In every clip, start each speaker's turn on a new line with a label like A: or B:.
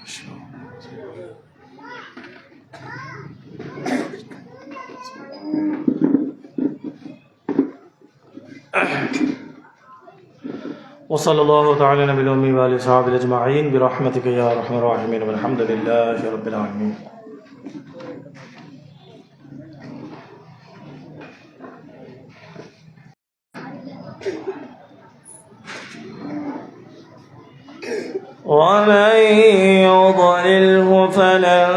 A: وصلی اللہ تعالی نبی الامی وآلہ وصحبہ اجمعین برحمتک یا ارحم الراحمین والحمد للہ رب العالمین۔ ومن يضلله فلن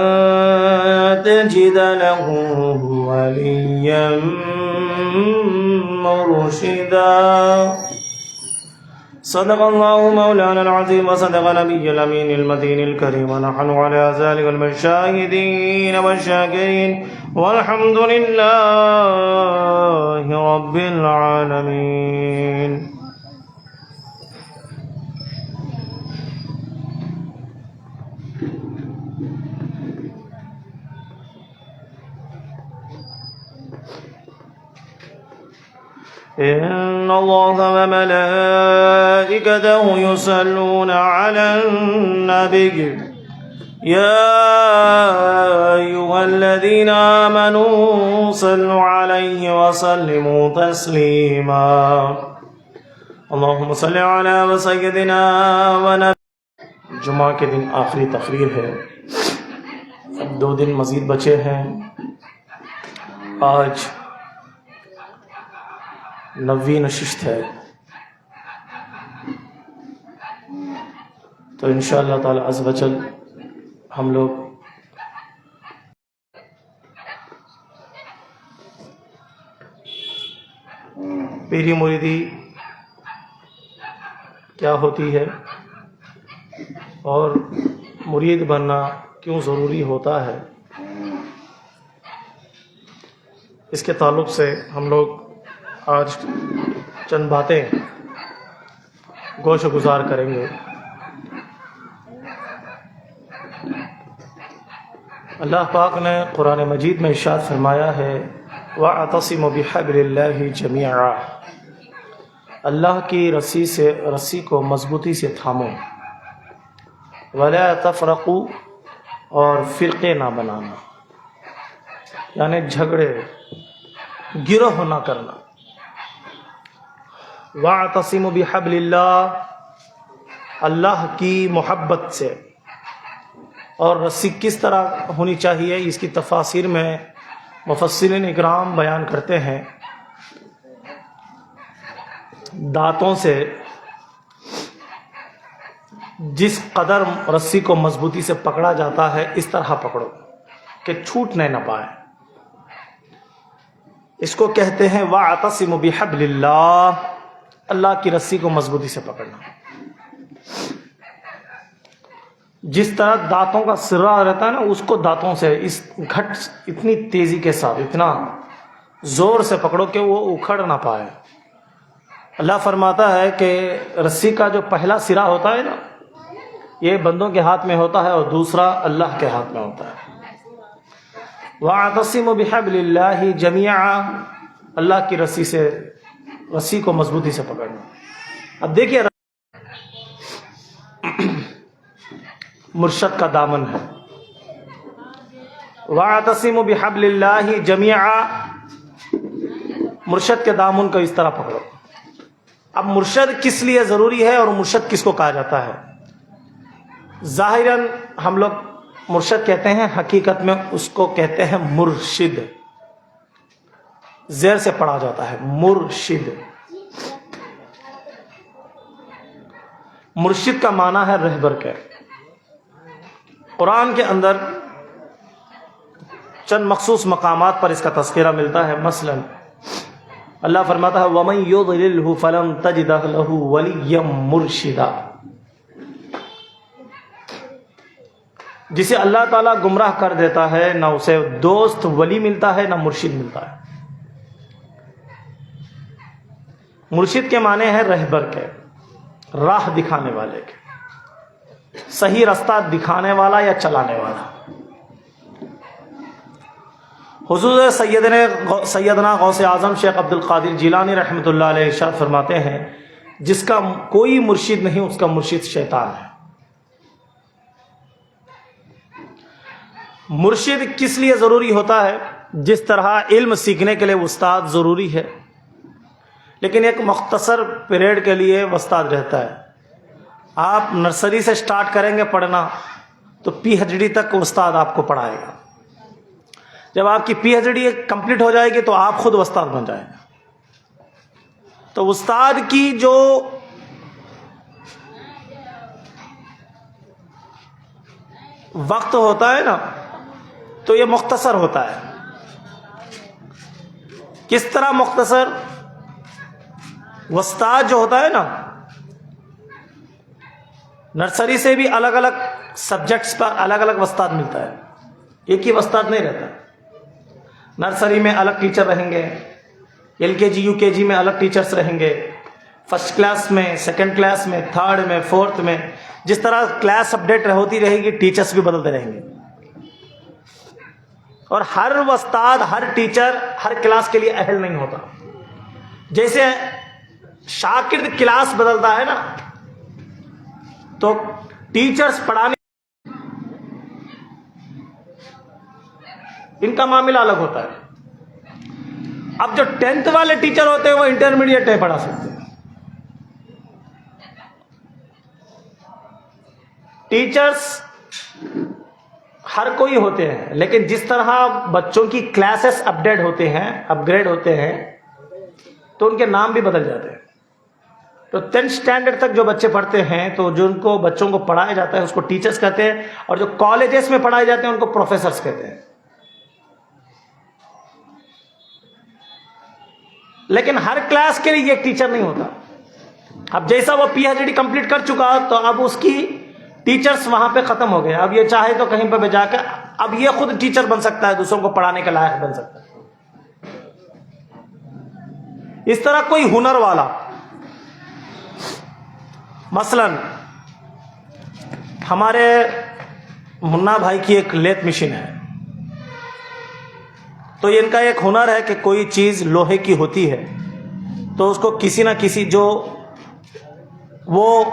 A: تجد له وليا مرشدا۔ صدق الله مولانا العظيم وصدق نبي الأمين المدين الكريم، ونحن على ذلك المشاهدين والشاكرين، والحمد لله رب العالمين۔ إن الله وملائكته يصلون على النبي يا أيها الذين آمنوا صلوا عليه وسلموا تسليما اللهم صل على سيدنا ونبي۔ جمعہ کے دن آخری تقریر ہے، اب 2 دن مزید بچے ہیں۔ آج 90ویں نشست ہے، تو انشاءاللہ تعالی عز و جل ہم لوگ پیری مریدی کیا ہوتی ہے اور مرید بننا کیوں ضروری ہوتا ہے، اس کے تعلق سے ہم لوگ آج چند باتیں گوش گزار کریں گے۔ اللہ پاک نے قرآن مجید میں ارشاد فرمایا ہے وَاعْتَصِمُوا بِحَبْلِ اللَّهِ جَمِيعًا، اللہ کی رسی کو مضبوطی سے تھامو، وَلَا تَفْرَقُوا، اور فرقے نہ بنانا، یعنی جھگڑے گروہ نہ کرنا۔ وَاعْتَصِمُوا بِحَبْلِ اللَّهِ، اللہ کی محبت سے۔ اور رسی کس طرح ہونی چاہیے، اس کی تفاسیر میں مفسرین اکرام بیان کرتے ہیں، دانتوں سے جس قدر رسی کو مضبوطی سے پکڑا جاتا ہے اس طرح پکڑو کہ چھوٹنے نہ پائے، اس کو کہتے ہیں وَاعْتَصِمُوا بِحَبْلِ اللَّهِ، اللہ کی رسی کو مضبوطی سے پکڑنا۔ جس طرح دانتوں کا سرا رہتا ہے نا، اس کو دانتوں سے اس گھٹ اتنی تیزی کے ساتھ اتنا زور سے پکڑو کہ وہ اکھڑ نہ پائے۔ اللہ فرماتا ہے کہ رسی کا جو پہلا سرا ہوتا ہے نا، یہ بندوں کے ہاتھ میں ہوتا ہے اور دوسرا اللہ کے ہاتھ میں ہوتا ہے۔ وَاعْتَصِمُوا بِحَبْلِ اللَّهِ جَمِيعًا، اللہ کی رسی کو مضبوطی سے پکڑنا۔ اب دیکھیے مرشد کا دامن ہے، وَاعْتَصِمُوا بِحَبْلِ اللَّهِ جَمِيعًا، مرشد کے دامن کو اس طرح پکڑو۔ اب مرشد کس لیے ضروری ہے اور مرشد کس کو کہا جاتا ہے؟ ظاہراً ہم لوگ مرشد کہتے ہیں، حقیقت میں اس کو کہتے ہیں مرشد، زیر سے پڑھا جاتا ہے مرشد۔ مرشد کا معنی ہے رہبر کے۔ قرآن کے اندر چند مخصوص مقامات پر اس کا تذکرہ ملتا ہے۔ مثلا اللہ فرماتا ہے وَمَن يُضْلِلْهُ فَلَن تَجِدَ لَهُ وَلِيًّا مُرْشِدًا، جسے اللہ تعالیٰ گمراہ کر دیتا ہے نہ اسے دوست ولی ملتا ہے نہ مرشد ملتا ہے۔ مرشد کے معنی ہے رہبر کے، راہ دکھانے والے کے، صحیح رستہ دکھانے والا یا چلانے والا۔ حضور سیدنا غوث اعظم شیخ عبد القادر جیلانی رحمۃ اللہ علیہ ارشاد فرماتے ہیں جس کا کوئی مرشد نہیں اس کا مرشد شیطان ہے۔ مرشد کس لیے ضروری ہوتا ہے؟ جس طرح علم سیکھنے کے لیے استاد ضروری ہے، لیکن ایک مختصر پیریڈ کے لیے استاد رہتا ہے. آپ نرسری سے سٹارٹ کریں گے پڑھنا تو پی ایچ ڈی تک استاد آپ کو پڑھائے گا. جب آپ کی پی ایچ ڈی کمپلیٹ ہو جائے گی تو آپ خود استاد بن جائیں گے. تو استاد کی جو وقت ہوتا ہے نا تو یہ مختصر ہوتا ہے. کس طرح مختصر؟ استاد جو ہوتا ہے نا، نرسری سے بھی الگ الگ سبجیکٹس پر الگ الگ استاد ملتا ہے، ایک ہی استاد نہیں رہتا. نرسری میں الگ ٹیچر رہیں گے، ایل کے جی یو کے جی میں الگ ٹیچرز رہیں گے، فرسٹ کلاس میں، سیکنڈ کلاس میں، تھرڈ میں، فورتھ میں. جس طرح کلاس اپڈیٹ ہوتی رہے گی ٹیچرز بھی بدلتے رہیں گے. اور ہر استاد، ہر ٹیچر ہر کلاس کے لیے اہل نہیں ہوتا. جیسے شاگرد کلاس بدلتا ہے نا تو ٹیچرز پڑھانے ان کا معاملہ الگ ہوتا ہے. اب جو 10th والے ٹیچر ہوتے ہیں وہ انٹرمیڈیٹ نہیں پڑھا سکتے. ٹیچرز ہر کوئی ہوتے ہیں، لیکن جس طرح بچوں کی کلاسز اپڈیٹ ہوتے ہیں، اپ گریڈ ہوتے ہیں، تو ان کے نام بھی بدل جاتے ہیں. تو 10th اسٹینڈرڈ تک جو بچے پڑھتے ہیں تو جو ان کو بچوں کو پڑھایا جاتا ہے اس کو ٹیچرز کہتے ہیں، اور جو کالجز میں پڑھائے جاتے ہیں ان کو پروفیسرز کہتے ہیں. لیکن ہر کلاس کے لیے ایک ٹیچر نہیں ہوتا. اب جیسا وہ پی ایچ ڈی کمپلیٹ کر چکا تو اب اس کی ٹیچرز وہاں پہ ختم ہو گئے. اب یہ چاہے تو کہیں پہ جا کر اب یہ خود ٹیچر بن سکتا ہے، دوسروں کو پڑھانے کے لائق بن سکتا ہے. اس طرح کوئی ہنر والا، مثلا ہمارے منا بھائی کی ایک لیتھ مشین ہے، تو ان کا ایک ہنر ہے کہ کوئی چیز لوہے کی ہوتی ہے تو اس کو کسی نہ کسی جو وہ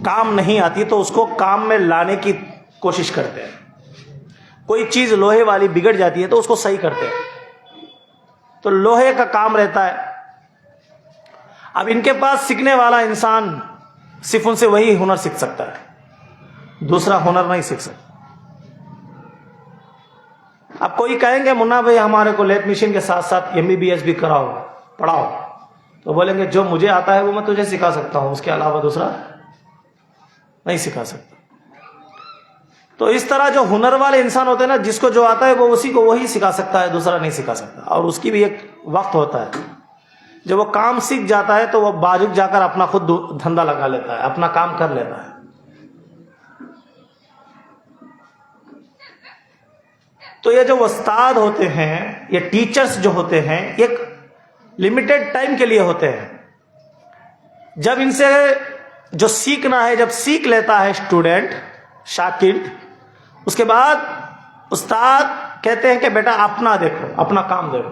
A: کام نہیں آتی تو اس کو کام میں لانے کی کوشش کرتے ہیں. کوئی چیز لوہے والی بگڑ جاتی ہے تو اس کو صحیح کرتے ہیں. تو لوہے کا کام رہتا ہے. اب ان کے پاس سیکھنے والا انسان صرف ان سے وہی ہنر سیکھ سکتا ہے، دوسرا ہنر نہیں سیکھ سکتا. اب کوئی کہیں گے منا بھائی ہمارے کو لیتھ مشین کے ساتھ ساتھ MBBS بھی کراؤ، پڑھاؤ، تو بولیں گے جو مجھے آتا ہے وہ میں تجھے سکھا سکتا ہوں، اس کے علاوہ دوسرا نہیں سکھا سکتا. تو اس طرح جو ہنر والے انسان ہوتے ہیں نا، جس کو جو آتا ہے وہ اسی کو وہی سکھا سکتا ہے، دوسرا نہیں سکھا سکتا. اور اس کی بھی ایک وقت ہوتا ہے. جب وہ کام سیکھ جاتا ہے تو وہ باجو جا کر اپنا خود دھندا لگا لیتا ہے، اپنا کام کر لیتا ہے. تو یہ جو استاد ہوتے ہیں، یہ ٹیچرز جو ہوتے ہیں، ایک لمیٹڈ ٹائم کے لیے ہوتے ہیں. جب ان سے جو سیکھنا ہے، جب سیکھ لیتا ہے اسٹوڈنٹ، شاگرد، اس کے بعد استاد کہتے ہیں کہ بیٹا اپنا دیکھو، اپنا کام دیکھو.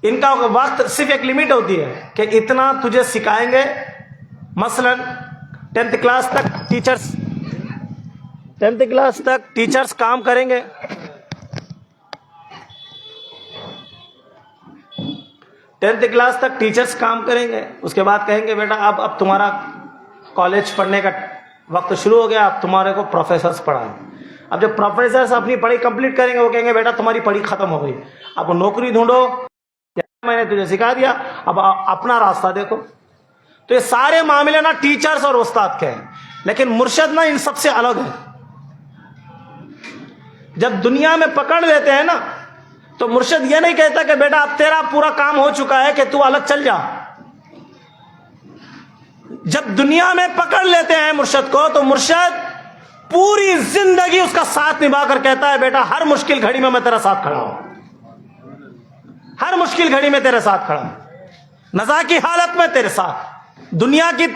A: ان کا وقت صرف ایک لمٹ ہوتی ہے کہ اتنا تجھے سکھائیں گے. مثلا 10th کلاس تک ٹیچرز کام کریں گے. 10th کلاس تک ٹیچرز کام کریں گے. اس کے بعد کہیں گے بیٹا اب تمہارا کالج پڑھنے کا وقت شروع ہو گیا، اب تمہارے کو پروفیسرز پڑھائیں. اب جب پروفیسرز اپنی پڑھائی کمپلیٹ کریں گے وہ کہیں گے بیٹا تمہاری پڑھائی ختم ہو گئی، اب نوکری ڈھونڈو، میں نے تجھے سکھا دیا، اب اپنا راستہ دیکھو. تو یہ سارے معاملے نا ٹیچرز اور استاد کے ہیں. لیکن مرشد نا ان سب سے الگ ہے. جب دنیا میں پکڑ لیتے ہیں نا تو مرشد یہ نہیں کہتا کہ بیٹا اب تیرا پورا کام ہو چکا ہے کہ تو الگ چل جا. جب دنیا میں پکڑ لیتے ہیں مرشد کو تو مرشد پوری زندگی اس کا ساتھ نبھا کر کہتا ہے بیٹا ہر مشکل گھڑی میں تیرا ساتھ کھڑا ہوں، ہر مشکل گھڑی میں تیرے ساتھ کھڑا ہوں، نزا کی حالت میں تیرے ساتھ، دنیا کی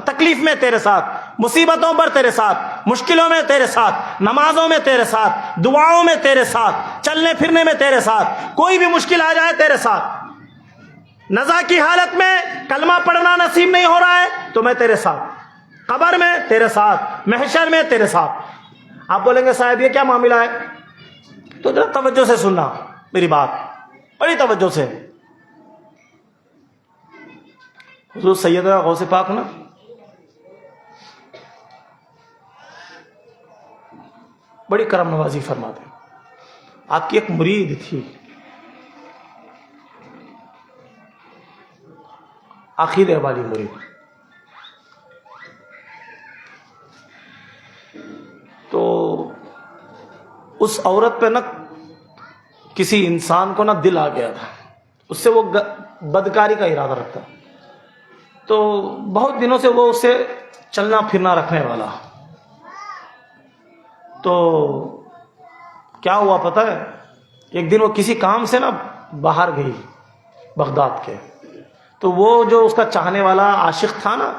A: تکلیف میں تیرے ساتھ، مصیبتوں پر تیرے ساتھ، مشکلوں میں تیرے ساتھ، نمازوں میں تیرے ساتھ، دعاؤں میں تیرے ساتھ، چلنے پھرنے میں تیرے ساتھ، کوئی بھی مشکل آ جائے تیرے ساتھ. نزا کی حالت میں کلمہ پڑھنا نصیب نہیں ہو رہا ہے تو میں تیرے ساتھ، قبر میں تیرے ساتھ، محشر میں تیرے ساتھ. آپ بولیں گے صاحب یہ کیا معاملہ ہے، تو ذرا توجہ سے سننا میری بات، بڑی توجہ سے. حضور سیدنا غوث پاک نا بڑی کرم نوازی فرماتے ہیں. آپ کی ایک مرید تھی، عقیدے والی مرید. تو اس عورت پہ نہ کسی انسان کو نہ دل آ گیا تھا، اس سے وہ بدکاری کا ارادہ رکھتا. تو بہت دنوں سے وہ اسے چلنا پھرنا رکھنے والا. تو کیا ہوا پتہ ہے، ایک دن وہ کسی کام سے نا باہر گئی بغداد کے. تو وہ جو اس کا چاہنے والا عاشق تھا نا،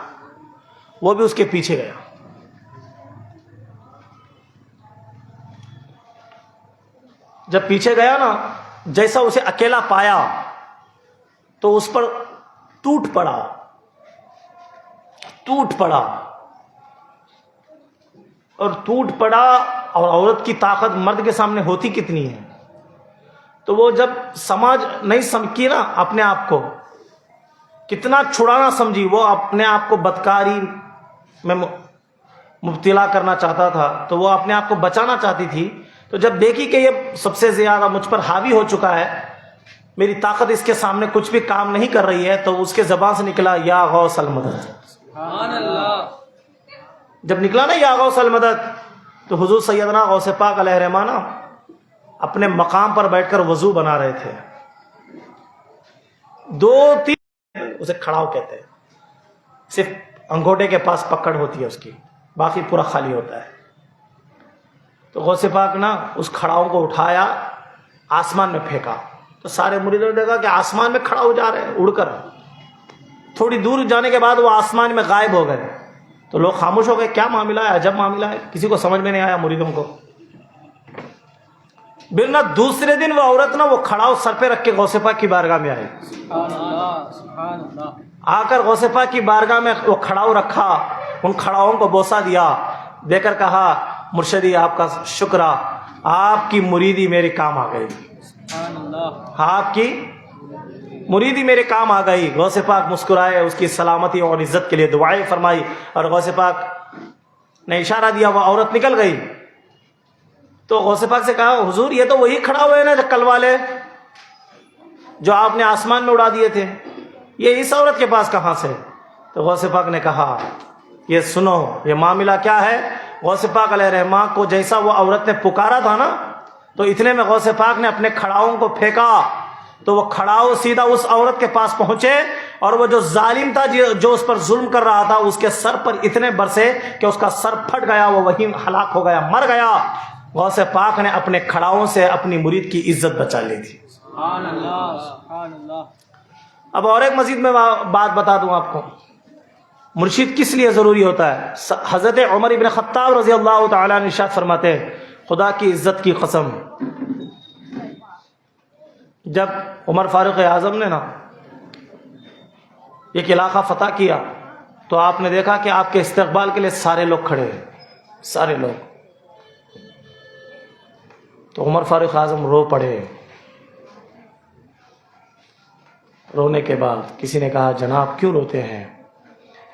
A: وہ بھی اس کے پیچھے گیا. جب پیچھے گیا نا، جیسا اسے اکیلا پایا تو اس پر ٹوٹ پڑا. اور عورت کی طاقت مرد کے سامنے ہوتی کتنی ہے. تو وہ جب نہیں سمجھی نا اپنے آپ کو، کتنا چھڑانا سمجھی، وہ اپنے آپ کو بدکاری میں مبتلا کرنا چاہتا تھا، تو وہ اپنے آپ کو بچانا چاہتی تھی. تو جب دیکھی کہ یہ سب سے زیادہ مجھ پر حاوی ہو چکا ہے، میری طاقت اس کے سامنے کچھ بھی کام نہیں کر رہی ہے، تو اس کے زبان سے نکلا یا غوث المدد.
B: سبحان اللہ.
A: جب نکلا نا یا غوث المدد، تو حضور سیدنا غوث پاک علیہ رحمانہ اپنے مقام پر بیٹھ کر وضو بنا رہے تھے. 2-3 اسے کھڑاؤ کہتے ہیں، صرف انگوٹے کے پاس پکڑ ہوتی ہے اس کی، باقی پورا خالی ہوتا ہے. تو غوث پاک نا اس کھڑاؤں کو اٹھایا، آسمان میں پھینکا. تو سارے مریدوں نے دیکھا کہ آسمان میں کھڑا ہو جا رہے ہیں اڑ کر. تھوڑی دور جانے کے بعد وہ آسمان میں غائب ہو گئے. تو لوگ خاموش ہو گئے، کیا معاملہ ہے، عجب معاملہ ہے، کسی کو سمجھ میں نہیں آیا مریدوں کو. بلنا دوسرے دن وہ عورت نا وہ کھڑاؤ سر پہ رکھ کے غوث پاک کی بارگاہ میں آئی.
B: سبحان اللہ. سبحان اللہ.
A: آ کر غوث پاک کی بارگاہ میں وہ کھڑاؤ رکھا، ان کھڑاؤں کو بوسہ دیا، دے کر کہا مرشدی آپ کا شکرہ، آپ کی مریدی میرے کام آ گئی.
B: سبحان اللہ.
A: آپ کی مریدی میرے کام آ گئی. غوث پاک مسکرائے، اس کی سلامتی اور عزت کے لیے دعائیں فرمائی، اور غوث پاک نے اشارہ دیا، وہ عورت نکل گئی. تو غوث پاک سے کہا حضور یہ تو وہی کھڑا ہوئے نا کل والے جو آپ نے آسمان میں اڑا دیے تھے، یہ اس عورت کے پاس کہاں سے؟ تو غوث پاک نے کہا یہ سنو یہ معاملہ کیا ہے. غوث پاک علیہ رحمہ کو جیسا وہ عورت نے پکارا تھا نا، تو اتنے میں غوث پاک نے اپنے کھڑاؤں کو پھینکا، تو وہ کھڑاؤ سیدھا اس عورت کے پاس پہنچے، اور وہ جو ظالم تھا جو اس پر ظلم کر رہا تھا، اس کے سر پر اتنے برسے کہ اس کا سر پھٹ گیا، وہ وہیں ہلاک ہو گیا، مر گیا. غوث پاک نے اپنے کھڑاؤں سے اپنی مرید کی عزت بچا لی تھی.
B: سبحان اللہ. سبحان اللہ.
A: اب اور ایک مزید میں بات بتا دوں آپ کو، مرشد کس لیے ضروری ہوتا ہے. حضرت عمر ابن خطاب رضی اللہ تعالی عنہ ارشاد فرماتے ہیں، خدا کی عزت کی قسم، جب عمر فاروق اعظم نے نا ایک علاقہ فتح کیا، تو آپ نے دیکھا کہ آپ کے استقبال کے لیے سارے لوگ کھڑے ہیں، سارے لوگ. تو عمر فاروق اعظم رو پڑے. رونے کے بعد کسی نے کہا جناب کیوں روتے ہیں؟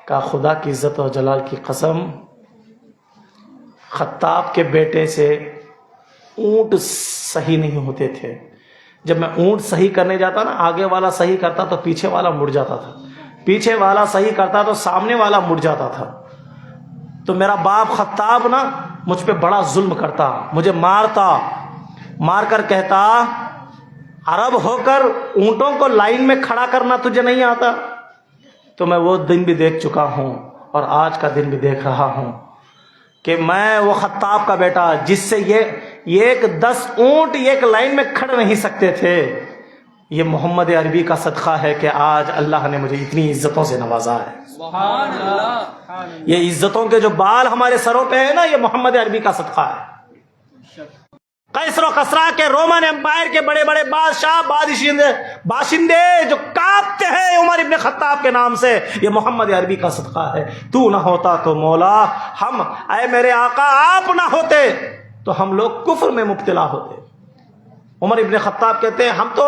A: کہا خدا کی عزت و جلال کی قسم، خطاب کے بیٹے سے اونٹ صحیح نہیں ہوتے تھے. جب میں اونٹ صحیح کرنے جاتا نا، آگے والا صحیح کرتا تو پیچھے والا مڑ جاتا تھا، پیچھے والا صحیح کرتا تو سامنے والا مڑ جاتا تھا. تو میرا باپ خطاب نا مجھ پہ بڑا ظلم کرتا، مجھے مار کر کہتا عرب ہو کر اونٹوں کو لائن میں کھڑا کرنا تجھے نہیں آتا. تو میں وہ دن بھی دیکھ چکا ہوں اور آج کا دن بھی دیکھ رہا ہوں کہ میں وہ خطاب کا بیٹا جس سے یہ 10 اونٹ ایک لائن میں کھڑ نہیں سکتے تھے، یہ محمد عربی کا صدقہ ہے کہ آج اللہ نے مجھے اتنی عزتوں سے نوازا ہے.
B: سبحان اللہ.
A: یہ عزتوں کے جو بال ہمارے سروں پہ ہے نا، یہ محمد عربی کا صدقہ ہے. قیصر و کسرا کے رومن امپائر کے بڑے بڑے بادشاہ باشندے جو کانپتے ہیں عمر ابن خطاب کے نام سے، یہ محمد عربی کا صدقہ ہے۔ تو نہ ہوتا تو مولا ہم، اے میرے آقا آپ نہ ہوتے تو ہم لوگ کفر میں مبتلا ہوتے۔ عمر ابن خطاب کہتے ہیں ہم تو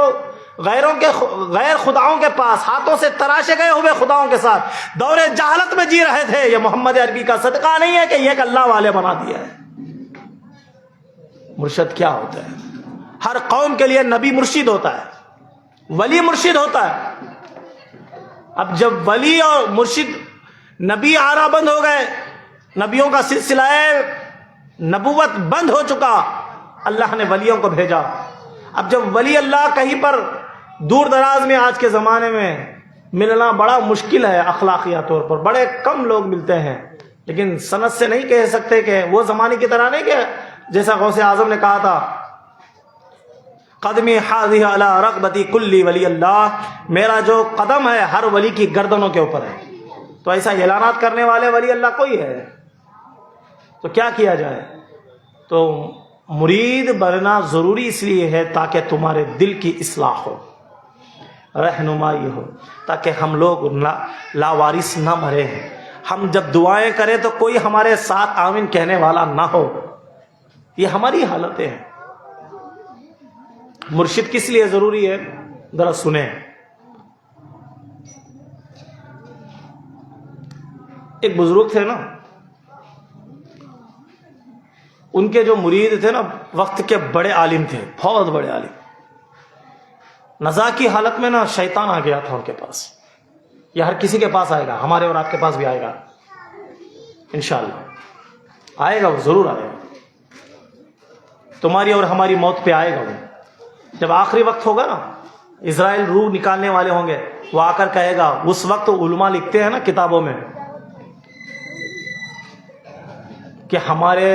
A: غیر خداؤں کے پاس ہاتھوں سے تراشے گئے ہوئے خداؤں کے ساتھ دور جہالت میں جی رہے تھے۔ یہ محمد عربی کا صدقہ نہیں ہے کہ یہ ایک اللہ والے بنا دیا ہے۔ مرشد کیا ہوتا ہے؟ ہر قوم کے لیے نبی مرشد ہوتا ہے، ولی مرشد ہوتا ہے۔ اب جب ولی اور مرشد نبی آنا بند ہو گئے، نبیوں کا سلسلہ نبوت بند ہو چکا، اللہ نے ولیوں کو بھیجا۔ اب جب ولی اللہ کہیں پر دور دراز میں آج کے زمانے میں ملنا بڑا مشکل ہے، اخلاقیات طور پر بڑے کم لوگ ملتے ہیں، لیکن سند سے نہیں کہہ سکتے کہ وہ زمانے کی طرح نہیں کہ جیسا غوث اعظم نے کہا تھا قدمی حاضی علی رغبتی کلی ولی اللہ، میرا جو قدم ہے ہر ولی کی گردنوں کے اوپر ہے۔ تو ایسا اعلانات کرنے والے ولی اللہ کوئی ہے، تو کیا کیا جائے؟ تو مرید بننا ضروری اس لیے ہے تاکہ تمہارے دل کی اصلاح ہو، رہنمائی ہو، تاکہ ہم لوگ لاوارث نہ مرے۔ ہم جب دعائیں کریں تو کوئی ہمارے ساتھ آمین کہنے والا نہ ہو، یہ ہماری حالتیں ہیں۔ مرشد کس لیے ضروری ہے؟ ذرا سنیں۔ ایک بزرگ تھے نا، ان کے جو مرید تھے نا وقت کے بڑے عالم تھے، بہت بڑے عالم۔ نزا کی حالت میں نا شیطان آ گیا تھا ان کے پاس۔ یہ ہر کسی کے پاس آئے گا، ہمارے اور آپ کے پاس بھی آئے گا انشاءاللہ، آئے گا، وہ ضرور آئے گا۔ تمہاری اور ہماری موت پہ آئے گا وہ۔ جب آخری وقت ہوگا نا، اسرائیل روح نکالنے والے ہوں گے، وہ آ کر کہے گا، اس وقت علماء لکھتے ہیں نا کتابوں میں کہ ہمارے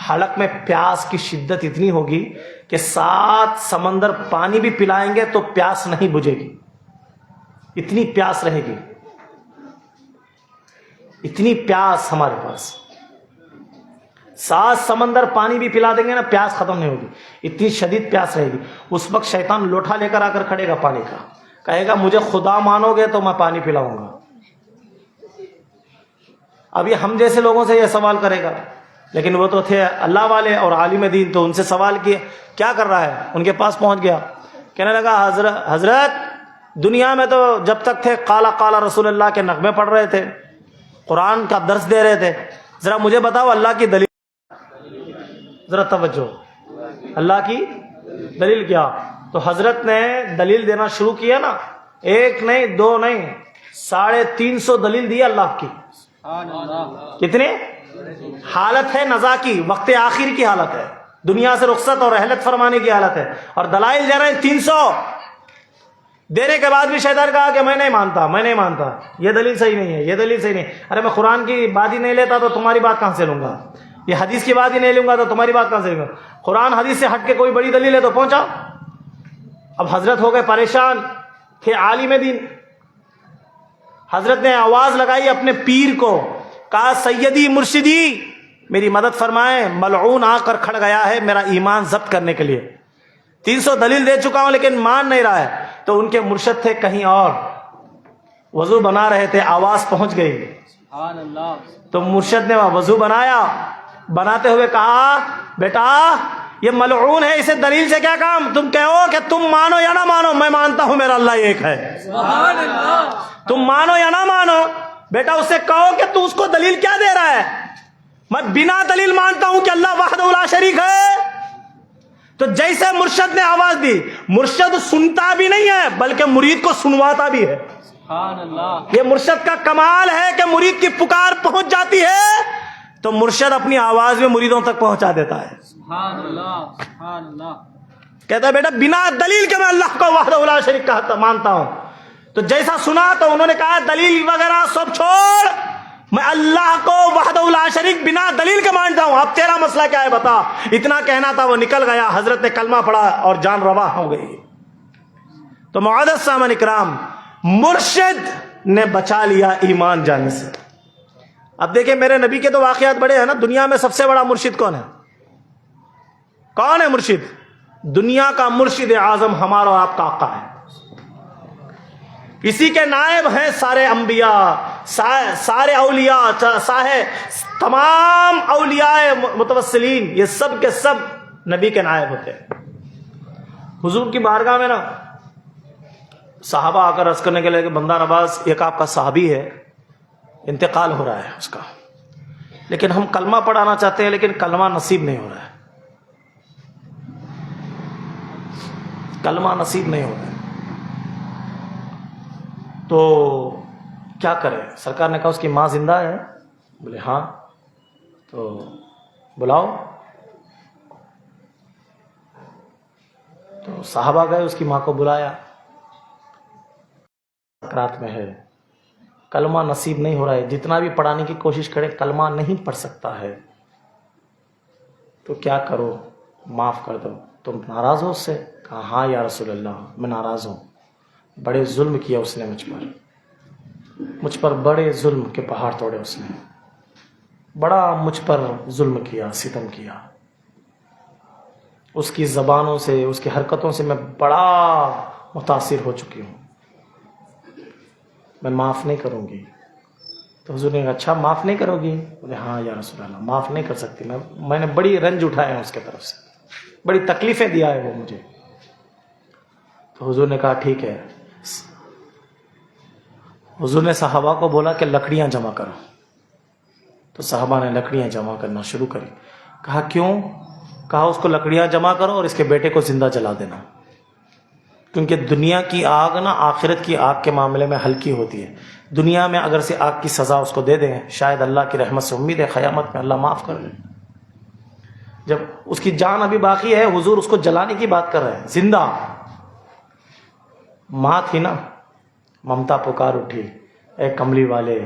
A: حلق میں پیاس کی شدت اتنی ہوگی کہ 7 سمندر پانی بھی پلائیں گے تو پیاس نہیں بجھے گی، اتنی پیاس رہے گی، اتنی پیاس ہمارے پاس۔ 7 سمندر پانی بھی پلا دیں گے نا، پیاس ختم نہیں ہوگی، اتنی شدید پیاس رہے گی۔ اس وقت شیطان لوٹا لے کر آ کر کھڑے گا پانی کا، کہے گا مجھے خدا مانو گے تو میں پانی پلاؤں گا۔ اب یہ ہم جیسے لوگوں سے یہ سوال کرے گا، لیکن وہ تو تھے اللہ والے اور عالم دین، تو ان سے سوال کیا، کیا کر رہا ہے؟ ان کے پاس پہنچ گیا، کہنے لگا حضرت دنیا میں تو جب تک تھے قالا قالا رسول اللہ کے نغمے پڑھ رہے تھے، قرآن کا درس دے رہے تھے، ذرا مجھے بتاؤ اللہ کی دلیل، ذرا توجہ، اللہ کی دلیل کیا؟ تو حضرت نے دلیل دینا شروع کیا نا، 1 نہیں 2 نہیں 350 دلیل دی اللہ کی۔ کتنے؟ حالت ہے نزا کی، وقت آخر کی حالت ہے، دنیا سے رخصت اور رحلت فرمانے کی حالت ہے، اور دلائل دے رہے ہیں 300۔ دینے کے بعد بھی شیطان کہا کہ میں نہیں مانتا، یہ دلیل صحیح نہیں ہے، یہ دلیل صحیح نہیں۔ ارے میں قرآن کی بات ہی نہیں لیتا تو تمہاری بات کہاں سے لوں گا؟ یہ حدیث کی بات ہی نہیں لوں گا تو تمہاری بات کہاں سے لوں گا؟ قرآن حدیث سے ہٹ کے کوئی بڑی دلیل ہے تو پہنچا۔ اب حضرت ہو گئے پریشان، تھے عالم دین۔ حضرت نے آواز لگائی اپنے پیر کو، کہا سیدی مرشدی میری مدد فرمائیں، ملعون آ کر کھڑ گیا ہے میرا ایمان ضبط کرنے کے لیے، 300 دلیل دے چکا ہوں لیکن مان نہیں رہا ہے۔ تو ان کے مرشد تھے کہیں اور، وضو بنا رہے تھے، آواز پہنچ گئی، تو مرشد نے وضو بنایا، بناتے ہوئے کہا بیٹا یہ ملعون ہے، اسے دلیل سے کیا کام؟ تم کہو کہ تم مانو یا نہ مانو، میں مانتا ہوں میرا اللہ ایک ہے، تم مانو یا نہ مانو، بیٹا اس سے کہو کہ تو اس کو دلیل کیا دے رہا ہے؟ میں بنا دلیل مانتا ہوں کہ اللہ وحدہ لا شریک ہے۔ تو جیسے مرشد نے آواز دی، مرشد سنتا بھی نہیں ہے بلکہ مرید کو سنواتا بھی ہے۔ یہ مرشد کا کمال ہے کہ مرید کی پکار پہنچ جاتی ہے تو مرشد اپنی آواز میں مریدوں تک پہنچا دیتا ہے۔ کہتا ہے بیٹا بنا دلیل کے میں اللہ کو وحدہ لا شریک کا مانتا ہوں۔ تو جیسا سنا تو انہوں نے کہا دلیل وغیرہ سب چھوڑ، میں اللہ کو وحدہ لا شریک بنا دلیل کے مانتا ہوں، اب تیرا مسئلہ کیا ہے بتا۔ اتنا کہنا تھا، وہ نکل گیا، حضرت نے کلمہ پڑھا اور جان روا ہو گئی۔ تو معزز سامعین اکرام، مرشد نے بچا لیا ایمان جانے سے۔ اب دیکھیں میرے نبی کے تو واقعات بڑے ہیں نا، دنیا میں سب سے بڑا مرشد کون ہے؟ کون ہے مرشد؟ دنیا کا مرشد اعظم ہمارا اور آپ کا آقا ہے. اسی کے نائب ہیں سارے انبیاء، سارے اولیاء، تمام اولیاء متوسلین، یہ سب کے سب نبی کے نائب ہوتے ہیں. حضور کی بارگاہ میں نا صحابہ آ کر عرض کرنے کے لیے کہ بندہ نواز ایک آپ کا صحابی ہے، انتقال ہو رہا ہے اس کا، لیکن ہم کلمہ پڑھانا چاہتے ہیں لیکن کلمہ نصیب نہیں ہو رہا ہے، کلمہ نصیب نہیں ہو رہا ہے، تو کیا کریں؟ سرکار نے کہا اس کی ماں زندہ ہے؟ بولے ہاں. تو بلاؤ. تو صحابہ گئے، اس کی ماں کو بلایا، سکرات میں ہے، کلمہ نصیب نہیں ہو رہا ہے، جتنا بھی پڑھانے کی کوشش کرے کلمہ نہیں پڑھ سکتا ہے، تو کیا کرو؟ معاف کر دو. تم ناراض ہو اس سے؟ کہا ہاں یا رسول اللہ میں ناراض ہوں، بڑے ظلم کیا اس نے مجھ پر بڑے ظلم کے پہاڑ توڑے، اس نے بڑا مجھ پر ظلم کیا، ستم کیا، اس کی زبانوں سے، اس کی حرکتوں سے میں بڑا متاثر ہو چکی ہوں، میں معاف نہیں کروں گی. تو حضور نے کہا اچھا معاف نہیں کرو گی؟ بولے ہاں یا رسول اللہ معاف نہیں کر سکتی، میں نے بڑی رنج اٹھائے ہیں اس کے طرف سے، بڑی تکلیفیں دیا ہے وہ مجھے. تو حضور نے کہا ٹھیک ہے. حضور نے صحابہ کو بولا کہ لکڑیاں جمع کرو. تو صحابہ نے لکڑیاں جمع کرنا شروع کری. کہا کیوں؟ کہا اس کو لکڑیاں جمع کرو اور اس کے بیٹے کو زندہ جلا دینا، کیونکہ دنیا کی آگ نا آخرت کی آگ کے معاملے میں ہلکی ہوتی ہے. دنیا میں اگر سے آگ کی سزا اس کو دے دیں، شاید اللہ کی رحمت سے امید ہے قیامت میں اللہ معاف کر دے. جب اس کی جان ابھی باقی ہے، حضور اس کو جلانے کی بات کر رہے ہیں، زندہ. ماں تھی نا، ممتا پکار اٹھی، اے کملی والے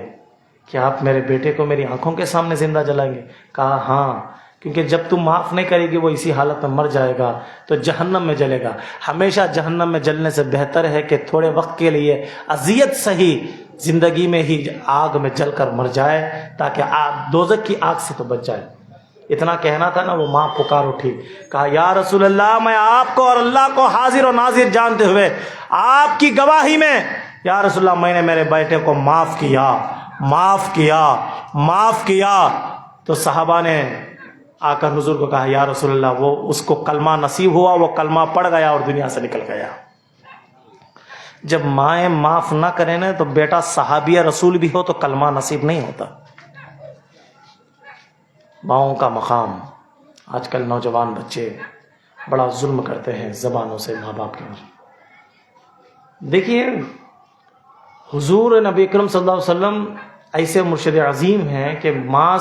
A: کیا آپ میرے بیٹے کو میری آنکھوں کے سامنے زندہ جلائیں گے؟ کہا ہاں، کیونکہ جب تم معاف نہیں کرے گی وہ اسی حالت میں مر جائے گا تو جہنم میں جلے گا. ہمیشہ جہنم میں جلنے سے بہتر ہے کہ تھوڑے وقت کے لیے اذیت سہی زندگی میں ہی آگ میں جل کر مر جائے، تاکہ دوزخ کی آگ سے تو بچ جائے. اتنا کہنا تھا نا، وہ ماں پکار اٹھی، کہا یا رسول اللہ میں آپ کو اور اللہ کو حاضر و ناظر جانتے ہوئے آپ کی گواہی میں، یا رسول اللہ میں نے میرے بیٹے کو معاف کیا، معاف کیا، معاف کیا. تو صحابہ نے آ کر حضور کو کہا یا رسول اللہ وہ اس کو کلمہ نصیب ہوا، وہ کلمہ پڑھ گیا اور دنیا سے نکل گیا. جب مائیں معاف نہ کریں نا تو بیٹا صحابی رسول بھی ہو تو کلمہ نصیب نہیں ہوتا. ماؤں کا مقام، آج کل نوجوان بچے بڑا ظلم کرتے ہیں زبانوں سے ماں باپ کے اوپر. دیکھیے حضور نبی اکرم صلی اللہ علیہ وسلم ایسے مرشد عظیم ہیں کہ ماں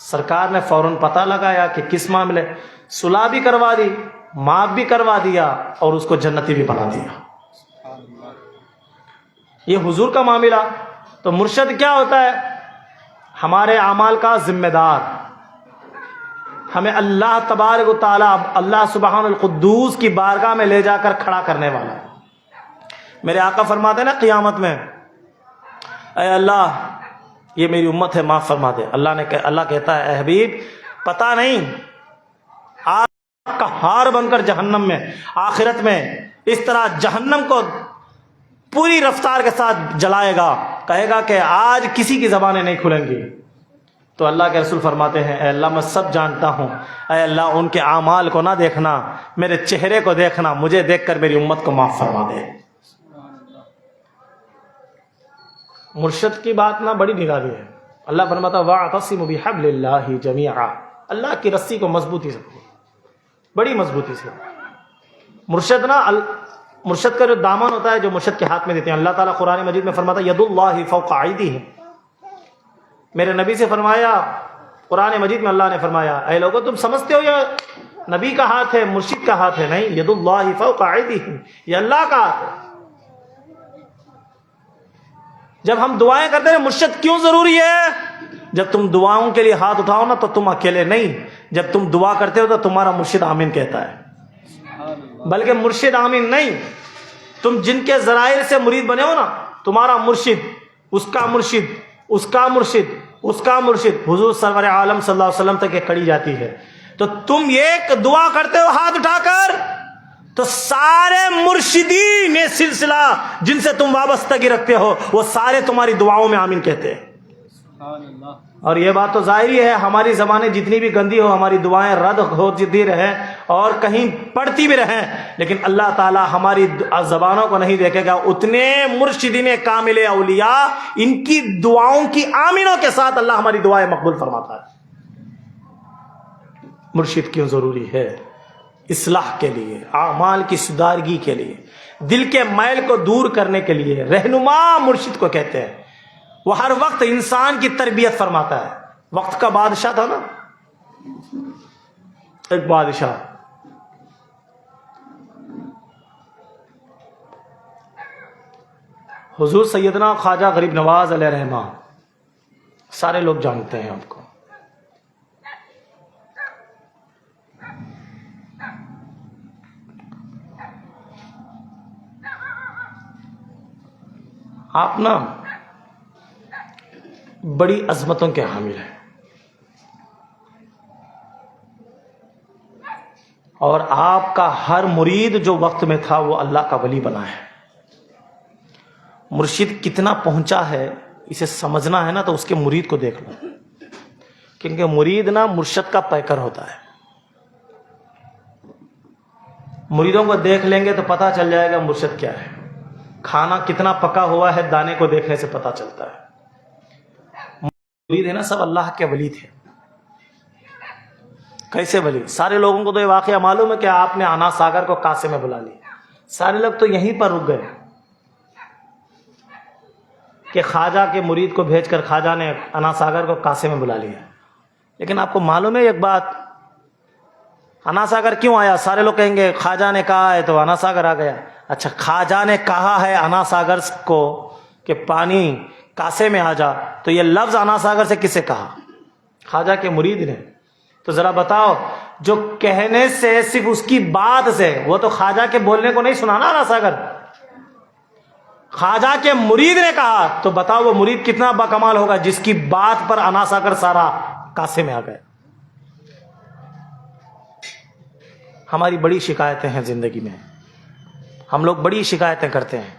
A: سرکار نے فوراً پتہ لگایا کہ کس معاملے، صلح بھی کروا دی، معاف بھی کروا دیا اور اس کو جنتی بھی بنا دیا. یہ حضور کا معاملہ. تو مرشد کیا ہوتا ہے؟ ہمارے اعمال کا ذمہ دار، ہمیں اللہ تبارک و تعالیٰ، اللہ سبحان القدوس کی بارگاہ میں لے جا کر کھڑا کرنے والا ہے. میرے آقا فرماتے ہیں نا قیامت میں اے اللہ یہ میری امت ہے معاف فرما دے. اللہ کہتا ہے اے حبیب پتہ نہیں آگ کا ہار بن کر جہنم میں آخرت میں اس طرح جہنم کو پوری رفتار کے ساتھ جلائے گا، کہے گا کہ آج کسی کی زبانیں نہیں کھلیں گی. تو اللہ کے رسول فرماتے ہیں اے اللہ میں سب جانتا ہوں، اے اللہ ان کے اعمال کو نہ دیکھنا، میرے چہرے کو دیکھنا، مجھے دیکھ کر میری امت کو معاف فرما دے. مرشد کی بات نہ بڑی نرالی ہے. اللہ فرماتا وَاعْتَصِمُوا بِحَبْلِ اللَّهِ جَمِيعًا، اللہ کی رسی کو مضبوطی سے، بڑی مضبوطی سے. مرشد کا جو دامن ہوتا ہے جو مرشد کے ہاتھ میں دیتے ہیں، اللہ تعالیٰ قرآن مجید میں فرماتا ہے یَدُ اللَّهِ فَوْقَ أَيْدِيهِمْ. میرے نبی سے فرمایا، قرآن مجید میں اللہ نے فرمایا اے لوگو تم سمجھتے ہو یہ نبی کا ہاتھ ہے، مرشد کا ہاتھ ہے؟ نہیں، یَدُ اللَّهِ فَوْقَ أَيْدِيهِمْ، یہ اللہ کا ہاتھ ہے. جب ہم دعائیں کرتے ہیں مرشد کیوں ضروری ہے؟ جب تم دعاؤں کے لیے ہاتھ اٹھاؤ نا تو تم اکیلے نہیں، جب تم دعا کرتے ہو تو تمہارا مرشد آمین کہتا ہے. بلکہ مرشد آمین نہیں، تم جن کے ذرائع سے مرید بنے ہو نا، تمہارا مرشد، اس کا مرشد، اس کا مرشد، اس کا مرشد، حضور سرور عالم صلی اللہ علیہ وسلم تک یہ کڑی جاتی ہے. تو تم ایک دعا کرتے ہو ہاتھ اٹھا کر، تو سارے مرشدین یہ سلسلہ جن سے تم وابستگی رکھتے ہو وہ سارے تمہاری دعاؤں میں آمین کہتے ہیں۔
B: سبحان اللہ۔
A: اور یہ بات تو ظاہری ہے، ہماری زبانیں جتنی بھی گندی ہو، ہماری دعائیں رد ہوتی رہیں اور کہیں پڑتی بھی رہیں، لیکن اللہ تعالی ہماری زبانوں کو نہیں دیکھے گا۔ اتنے مرشدین کامل اولیاء، ان کی دعاؤں کی آمینوں کے ساتھ اللہ ہماری دعائیں مقبول فرماتا ہے۔ مرشد کیوں ضروری ہے؟ اصلاح کے لیے، اعمال کی سدھارگی کے لیے، دل کے میل کو دور کرنے کے لیے رہنما مرشد کو کہتے ہیں۔ وہ ہر وقت انسان کی تربیت فرماتا ہے۔ وقت کا بادشاہ تھا نا، ایک بادشاہ، حضور سیدنا خواجہ غریب نواز علیہ رحمہ، سارے لوگ جانتے ہیں آپ کو۔ آپ نا بڑی عظمتوں کے حامل ہیں، اور آپ کا ہر مرید جو وقت میں تھا وہ اللہ کا ولی بنا ہے۔ مرشد کتنا پہنچا ہے اسے سمجھنا ہے نا، تو اس کے مرید کو دیکھ لو، کیونکہ مرید نا مرشد کا پیکر ہوتا ہے۔ مریدوں کو دیکھ لیں گے تو پتہ چل جائے گا مرشد کیا ہے۔ کھانا کتنا پکا ہوا ہے دانے کو دیکھنے سے پتہ چلتا ہے۔ مرید ہے نا سب اللہ کے ولی تھے۔ کیسے ولی؟ سارے لوگوں کو تو یہ واقعہ معلوم ہے کہ آپ نے انا ساگر کو کاسے میں بلا لیا، سارے لوگ تو یہیں پر رک گئے کہ خواجہ کے مرید کو بھیج کر خواجہ نے انا ساگر کو کاسے میں بلا لیا۔ لیکن آپ کو معلوم ہے ایک بات، انا ساگر کیوں آیا؟ سارے لوگ کہیں گے خواجہ نے کہا ہے تو انا ساگر آ گیا۔ اچھا، خواجہ نے کہا ہے انا ساگر کو کہ پانی کاسے میں آ جا، تو یہ لفظ انا ساگر سے کسے کہا؟ خواجہ کے مرید نے۔ تو ذرا بتاؤ، جو کہنے سے صرف اس کی بات سے، وہ تو خواجہ کے بولنے کو نہیں سنا نا انا ساگر، خواجہ کے مرید نے کہا، تو بتاؤ وہ مرید کتنا باکمال ہوگا جس کی بات پر انا ساگر سارا کاسے میں آ گئے۔ ہماری بڑی شکایتیں ہیں زندگی میں، ہم لوگ بڑی شکایتیں کرتے ہیں،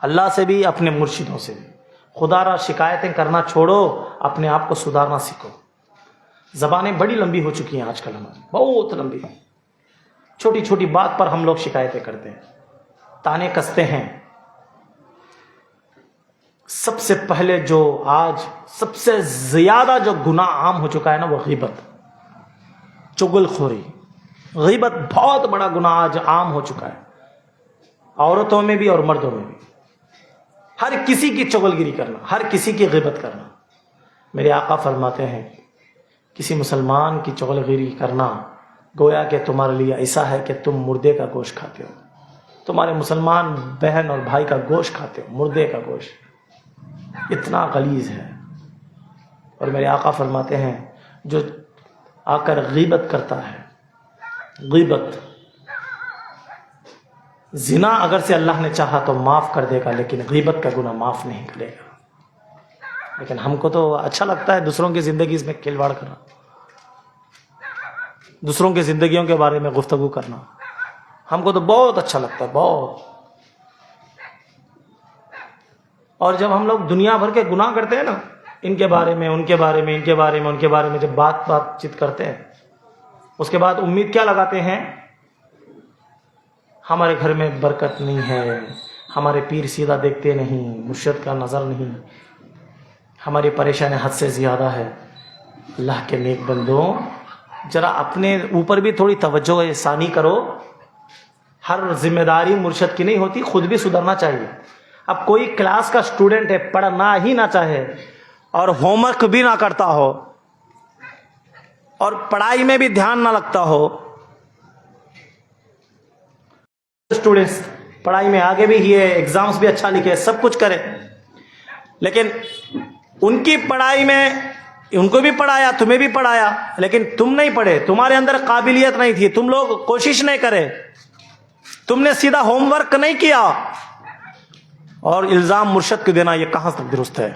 A: اللہ سے بھی اپنے مرشدوں سے بھی۔ خدا را شکایتیں کرنا چھوڑو، اپنے آپ کو سدھارنا سیکھو۔ زبانیں بڑی لمبی ہو چکی ہیں آج کل ہماری، بہت لمبی، چھوٹی چھوٹی بات پر ہم لوگ شکایتیں کرتے ہیں، تانے کستے ہیں۔ سب سے پہلے جو آج سب سے زیادہ جو گناہ عام ہو چکا ہے نا، وہ غیبت، چغل خوری۔ غیبت بہت بڑا گناہ آج عام ہو چکا ہے، عورتوں میں بھی اور مردوں میں بھی۔ ہر کسی کی چغلگیری کرنا، ہر کسی کی غیبت کرنا۔ میرے آقا فرماتے ہیں کسی مسلمان کی چغلگیری کرنا گویا کہ تمہارے لیے ایسا ہے کہ تم مردے کا گوشت کھاتے ہو، تمہارے مسلمان بہن اور بھائی کا گوشت کھاتے ہو، مردے کا گوشت، اتنا غلیظ ہے۔ اور میرے آقا فرماتے ہیں جو آ کر غیبت کرتا ہے، غیبت، زنا اگر سے اللہ نے چاہا تو معاف کر دے گا، لیکن غیبت کا گناہ معاف نہیں کرے گا۔ لیکن ہم کو تو اچھا لگتا ہے دوسروں کی زندگی میں کھلواڑ کرنا، دوسروں کی زندگیوں کے بارے میں گفتگو کرنا، ہم کو تو بہت اچھا لگتا ہے، بہت۔ اور جب ہم لوگ دنیا بھر کے گناہ کرتے ہیں نا، ان کے بارے میں، ان کے بارے میں، ان کے بارے میں، ان کے بارے میں، جب بات چیت کرتے ہیں، اس کے بعد امید کیا لگاتے ہیں؟ ہمارے گھر میں برکت نہیں ہے، ہمارے پیر سیدھا دیکھتے نہیں، مرشد کا نظر نہیں، ہماری پریشانی حد سے زیادہ ہے۔ اللہ کے نیک بندوں، ذرا اپنے اوپر بھی تھوڑی توجہ ثانی کرو۔ ہر ذمہ داری مرشد کی نہیں ہوتی، خود بھی سدھرنا چاہیے۔ اب کوئی کلاس کا اسٹوڈنٹ ہے، پڑھنا ہی نہ چاہے اور ہوم ورک بھی نہ کرتا ہو اور پڑھائی میں بھی دھیان نہ لگتا ہو، اسٹوڈنٹس پڑھائی میں آگے بھی ہی ہے، ایگزامس بھی اچھا لکھے، سب کچھ کرے، لیکن ان کی پڑھائی میں ان کو بھی پڑھایا، تمہیں بھی پڑھایا، لیکن تم نہیں پڑھے، تمہارے اندر قابلیت نہیں تھی، تم لوگ کوشش نہیں کرے، تم نے سیدھا ہوم ورک نہیں کیا، اور الزام مرشد کو دینا، یہ کہاں تک درست ہے؟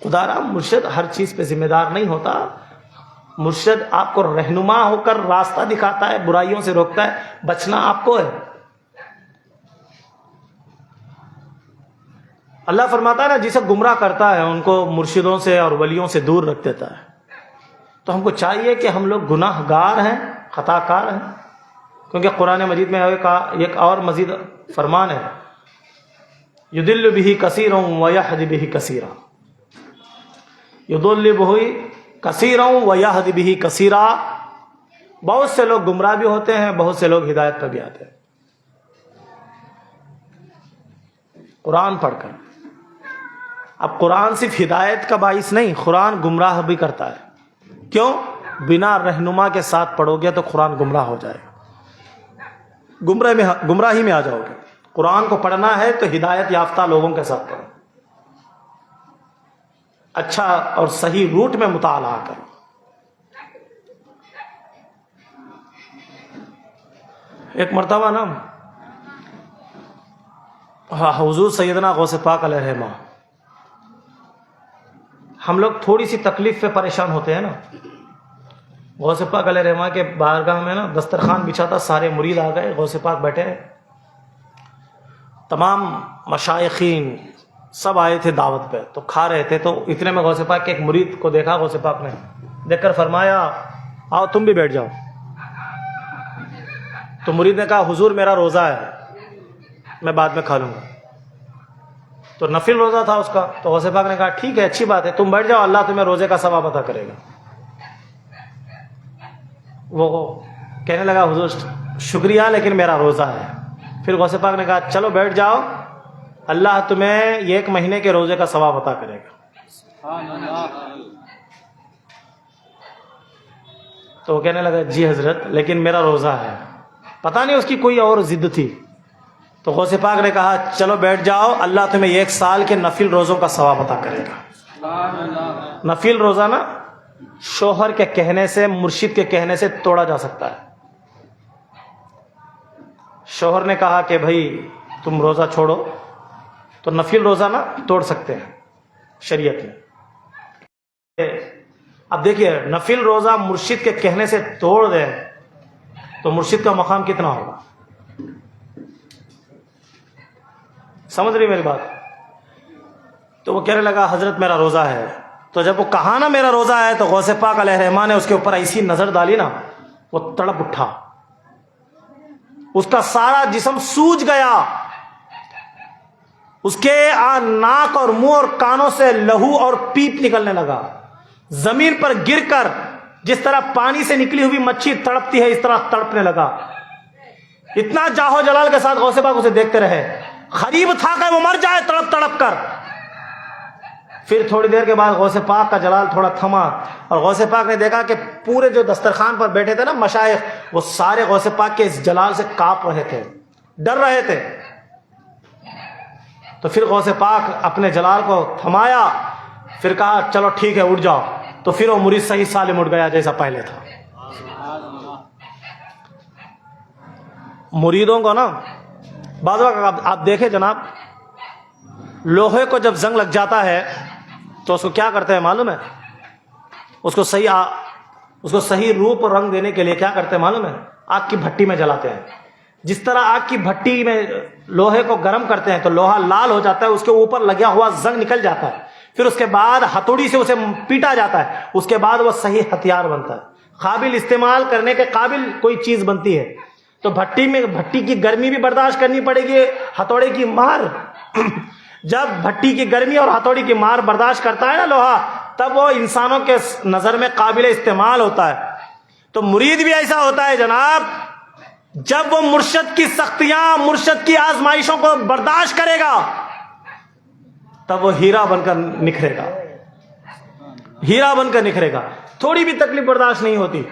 A: خدا را مرشد ہر چیز پہ ذمہ دار نہیں ہوتا، مرشد آپ کو رہنما ہو کر راستہ دکھاتا ہے، برائیوں سے روکتا ہے، بچنا آپ کو ہے۔ اللہ فرماتا ہے نا جسے گمراہ کرتا ہے ان کو مرشدوں سے اور ولیوں سے دور رکھ دیتا ہے۔ تو ہم کو چاہیے کہ ہم لوگ گناہ گار ہیں، خطا کار ہیں، کیونکہ قرآن مجید میں ایک اور مزید فرمان ہے، یضل بہ کثیرا ویہدی بہ کثیرا، یضل بہ کثیرا ویہدی بہ کثیرا، بہت سے لوگ گمراہ بھی ہوتے ہیں، بہت سے لوگ ہدایت پر بھی آتے ہیں قرآن پڑھ کر۔ اب قرآن صرف ہدایت کا باعث نہیں، قرآن گمراہ بھی کرتا ہے۔ کیوں؟ بنا رہنما کے ساتھ پڑھو گے تو قرآن گمراہ ہو جائے گا، گمراہی میں آ جاؤ گے۔ قرآن کو پڑھنا ہے تو ہدایت یافتہ لوگوں کے ساتھ پڑھو، اچھا اور صحیح روٹ میں مطالعہ کرو۔ ایک مرتبہ نا حضور سیدنا غوث پاک علیہ الرحمہ، ہم لوگ تھوڑی سی تکلیف پہ پریشان ہوتے ہیں نا، غوث پاک علیہ الرحمہ کے بارگاہ میں نا دسترخوان بچھا تھا، سارے مرید آ گئے، غوث پاک بیٹھے ہیں، تمام مشائخین سب آئے تھے دعوت پہ، تو کھا رہے تھے۔ تو اتنے میں غوث پاک کے ایک مرید کو دیکھا، غوث پاک نے دیکھ کر فرمایا آؤ تم بھی بیٹھ جاؤ۔ تو مرید نے کہا حضور میرا روزہ ہے، میں بعد میں کھا لوں گا۔ تو نفل روزہ تھا اس کا، تو غوث پاک نے کہا ٹھیک ہے، اچھی بات ہے، تم بیٹھ جاؤ، اللہ تمہیں روزے کا ثواب عطا کرے گا۔ وہ کہنے لگا حضور شکریہ لیکن میرا روزہ ہے۔ پھر غوث پاک نے کہا چلو بیٹھ جاؤ، اللہ تمہیں 1 مہینے کے روزے کا ثواب عطا کرے گا۔
B: سبحان اللہ۔
A: تو وہ کہنے لگا جی حضرت لیکن میرا روزہ ہے، پتہ نہیں اس کی کوئی اور ضد تھی۔ تو غوث پاک نے کہا چلو بیٹھ جاؤ، اللہ تمہیں 1 سال کے نفل روزوں کا ثواب عطا کرے گا۔
B: سبحان اللہ۔
A: نفل روزہ نا شوہر کے کہنے سے، مرشد کے کہنے سے توڑا جا سکتا ہے۔ شوہر نے کہا کہ بھائی تم روزہ چھوڑو، تو نفل روزہ نا توڑ سکتے ہیں شریعت میں۔ اب دیکھیے نفل روزہ مرشد کے کہنے سے توڑ دیں تو مرشد کا مقام کتنا ہوگا، سمجھ رہی میری بات؟ تو وہ کہنے لگا حضرت میرا روزہ ہے۔ تو جب وہ کہا نا میرا روزہ ہے تو غوث پاک علیہ الرحمہ نے اس کے اوپر ایسی نظر ڈالی نا، وہ تڑپ اٹھا، اس کا سارا جسم سوج گیا، اس کے ناک اور منہ اور کانوں سے لہو اور پیپ نکلنے لگا، زمین پر گر کر جس طرح پانی سے نکلی ہوئی مچھلی تڑپتی ہے اس طرح تڑپنے لگا۔ اتنا جاہو جلال کے ساتھ غوث پاک اسے دیکھتے رہے، قریب تھا کہ وہ مر جائے تڑپ تڑپ کر۔ پھر تھوڑی دیر کے بعد غوث پاک کا جلال تھوڑا تھما، اور غوث پاک نے دیکھا کہ پورے جو دسترخوان پر بیٹھے تھے نا مشائخ، وہ سارے غوث پاک کے اس جلال سے کانپ رہے تھے، ڈر رہے تھے۔ تو پھر غوث پاک اپنے جلال کو تھمایا، پھر کہا چلو ٹھیک ہے اٹھ جاؤ۔ تو پھر وہ مرید صحیح سالم اٹھ گیا جیسا پہلے تھا۔ مریدوں کو نا بعض وقت آپ دیکھیں جناب، لوہے کو جب زنگ لگ جاتا ہے تو اس کو کیا کرتے ہیں معلوم ہے؟ اس کو صحیح روپ اور رنگ دینے کے لیے کیا کرتے ہیں معلوم ہے؟ آگ کی بھٹی میں جلاتے ہیں۔ جس طرح آگ کی بھٹی میں لوہے کو گرم کرتے ہیں تو لوہا لال ہو جاتا ہے، اس کے اوپر لگا ہوا زنگ نکل جاتا ہے، پھر اس کے بعد ہتھوڑی سے اسے پیٹا جاتا ہے، اس کے بعد وہ صحیح ہتھیار بنتا ہے، قابل استعمال کرنے کے قابل کوئی چیز بنتی ہے۔ تو بھٹی کی گرمی بھی برداشت کرنی پڑے گی، ہتھوڑے کی مار جب بھٹی کی گرمی اور ہتھوڑی کی مار برداشت کرتا ہے نا لوہا، تب وہ انسانوں کے نظر میں قابل استعمال ہوتا ہے۔ تو مرید بھی ایسا ہوتا ہے جناب، جب وہ مرشد کی سختیاں، مرشد کی آزمائشوں کو برداشت کرے گا تب وہ ہیرا بن کر نکھرے گا، ہیرا بن کر نکھرے گا۔ تھوڑی بھی تکلیف برداشت نہیں ہوتی۔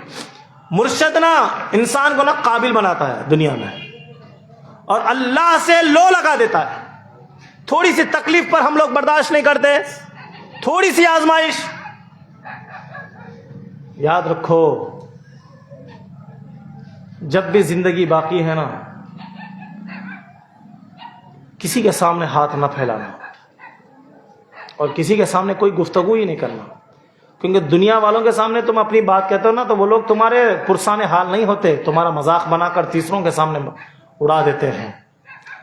A: مرشد نا انسان کو نا قابل بناتا ہے دنیا میں، اور اللہ سے لو لگا دیتا ہے۔ تھوڑی سی تکلیف پر ہم لوگ برداشت نہیں کرتے، تھوڑی سی آزمائش، یاد رکھو جب بھی زندگی باقی ہے نا، کسی کے سامنے ہاتھ نہ پھیلانا اور کسی کے سامنے کوئی گفتگو ہی نہیں کرنا۔ کیونکہ دنیا والوں کے سامنے تم اپنی بات کہتے ہو نا تو وہ لوگ تمہارے پرسان حال نہیں ہوتے، تمہارا مذاق بنا کر تیسروں کے سامنے اڑا دیتے ہیں۔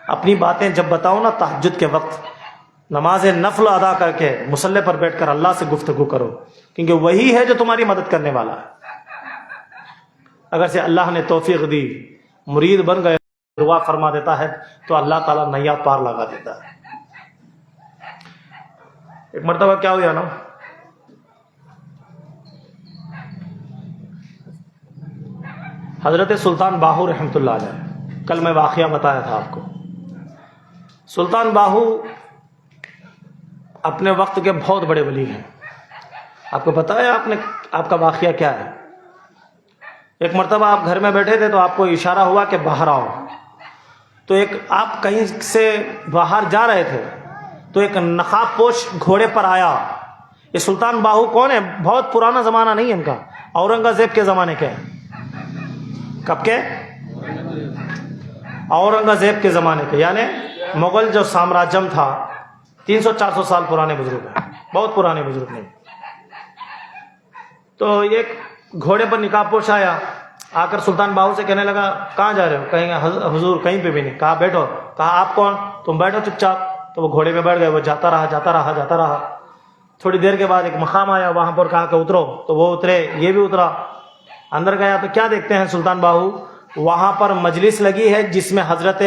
A: اپنی باتیں جب بتاؤ نا تہجد کے وقت نماز نفل ادا کر کے مصلی پر بیٹھ کر اللہ سے گفتگو کرو، کیونکہ وہی ہے جو تمہاری مدد کرنے والا ہے۔ اگر سے اللہ نے توفیق دی، مرید بن گئے، دعا فرما دیتا ہے تو اللہ تعالیٰ نیا پار لگا دیتا ہے۔ ایک مرتبہ کیا ہوا نا، حضرت سلطان باہو رحمۃ اللہ علیہ، کل میں واقعہ بتایا تھا آپ کو۔ سلطان باہو اپنے وقت کے بہت بڑے ولی ہیں۔ آپ کو پتا ہے آپ کا واقعہ کیا ہے؟ ایک مرتبہ آپ گھر میں بیٹھے تھے تو آپ کو اشارہ ہوا کہ باہر آؤ، تو آپ کہیں سے باہر جا رہے تھے تو ایک نقاب پوش گھوڑے پر آیا۔ یہ سلطان باہو کون ہے؟ بہت پرانا زمانہ نہیں ہے ان کا، اورنگزیب کے زمانے کے۔ کب کے؟ اورنگزیب کے زمانے کے، یعنی مغل جو سامراجم تھا 300-400 سال پرانے بزرگ ہیں، بہت پرانے بزرگ نہیں۔ تو ایک گھوڑے پر نقاب پوش آیا، آ کر سلطان باہو سے کہنے لگا کہاں جا رہے ہو؟ کہیں گے حضور کہیں پہ بھی نہیں۔ کہا بیٹھو۔ کہا آپ کون؟ تم بیٹھو چپ چاپ۔ تو وہ گھوڑے پہ بیٹھ گئے، وہ جاتا رہا۔ تھوڑی دیر کے بعد ایک مقام آیا، وہاں پر کہا کہ اترو، تو وہ اترے، یہ بھی اترا۔ اندر گیا تو کیا دیکھتے ہیں سلطان باہو؟ وہاں پر مجلس لگی ہے جس میں حضرت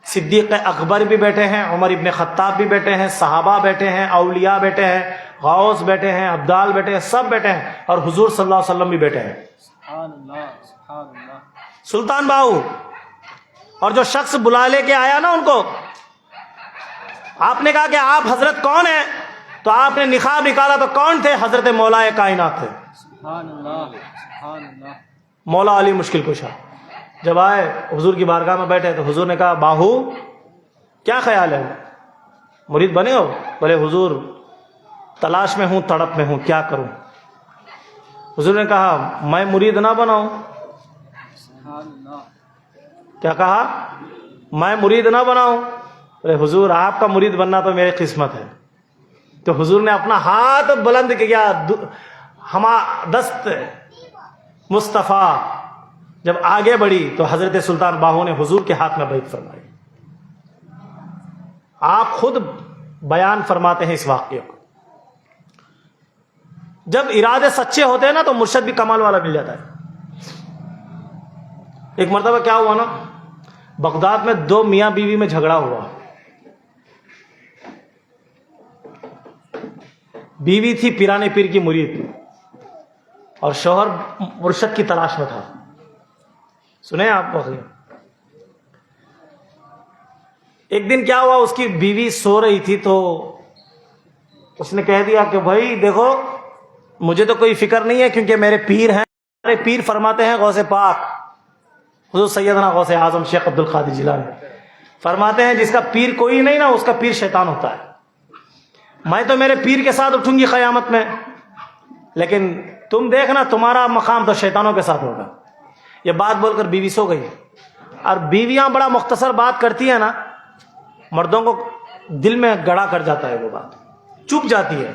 A: صدیق اکبر بھی بیٹھے ہیں، عمر ابن خطاب بھی بیٹھے ہیں، صحابہ بیٹھے ہیں، اولیاء بیٹھے ہیں، غوث بیٹھے ہیں، ابدال بیٹھے ہیں، سب بیٹھے ہیں، اور حضور صلی اللہ علیہ وسلم بھی بیٹھے ہیں۔
B: سبحان اللہ، سبحان اللہ۔
A: سلطان باہو اور جو شخص بلا لے کے آیا نا ان کو، آپ نے کہا کہ آپ حضرت کون ہیں؟ تو آپ نے نقاب نکالا تو کون تھے؟ حضرت مولا کائنات تھے،
B: سبحان اللہ، سبحان اللہ۔
A: مولا علی مشکل کشا۔ جب آئے حضور کی بارگاہ میں بیٹھے تو حضور نے کہا باہو کیا خیال ہے، مرید بنے ہو؟ بولے حضور تلاش میں ہوں، تڑپ میں ہوں، کیا کروں؟ حضور نے کہا میں مرید نہ بناؤں؟
B: سبحان اللہ۔
A: کیا کہا؟ میں مرید نہ بناؤں؟ بولے حضور آپ کا مرید بننا تو میری قسمت ہے۔ تو حضور نے اپنا ہاتھ بلند کیا، ہما دست مصطفیٰ جب آگے بڑھی تو حضرت سلطان باہو نے حضور کے ہاتھ میں بیعت فرمائی۔ آپ خود بیان فرماتے ہیں اس واقعے کو۔ جب ارادے سچے ہوتے ہیں نا تو مرشد بھی کمال والا مل جاتا ہے۔ ایک مرتبہ کیا ہوا نا، بغداد میں 2 میاں بیوی میں جھگڑا ہوا۔ بیوی تھی پیرانے پیر کی مرید اور شوہر مرشد کی تلاش میں تھا۔ سنیں آپ کو، ایک دن کیا ہوا، اس کی بیوی سو رہی تھی تو اس نے کہہ دیا کہ بھائی دیکھو مجھے تو کوئی فکر نہیں ہے کیونکہ میرے پیر ہیں، میرے پیر فرماتے ہیں، غوث پاک حضور سیدنا غوث اعظم شیخ عبد القادر جیلانی فرماتے ہیں جس کا پیر کوئی نہیں نا اس کا پیر شیطان ہوتا ہے۔ میں تو میرے پیر کے ساتھ اٹھوں گی قیامت میں، لیکن تم دیکھنا تمہارا مقام تو شیطانوں کے ساتھ ہوگا۔ یہ بات بول کر بیوی سو گئی۔ اور بیویاں بڑا مختصر بات کرتی ہیں نا، مردوں کو دل میں گڑا کر جاتا ہے، وہ بات چپ جاتی ہے۔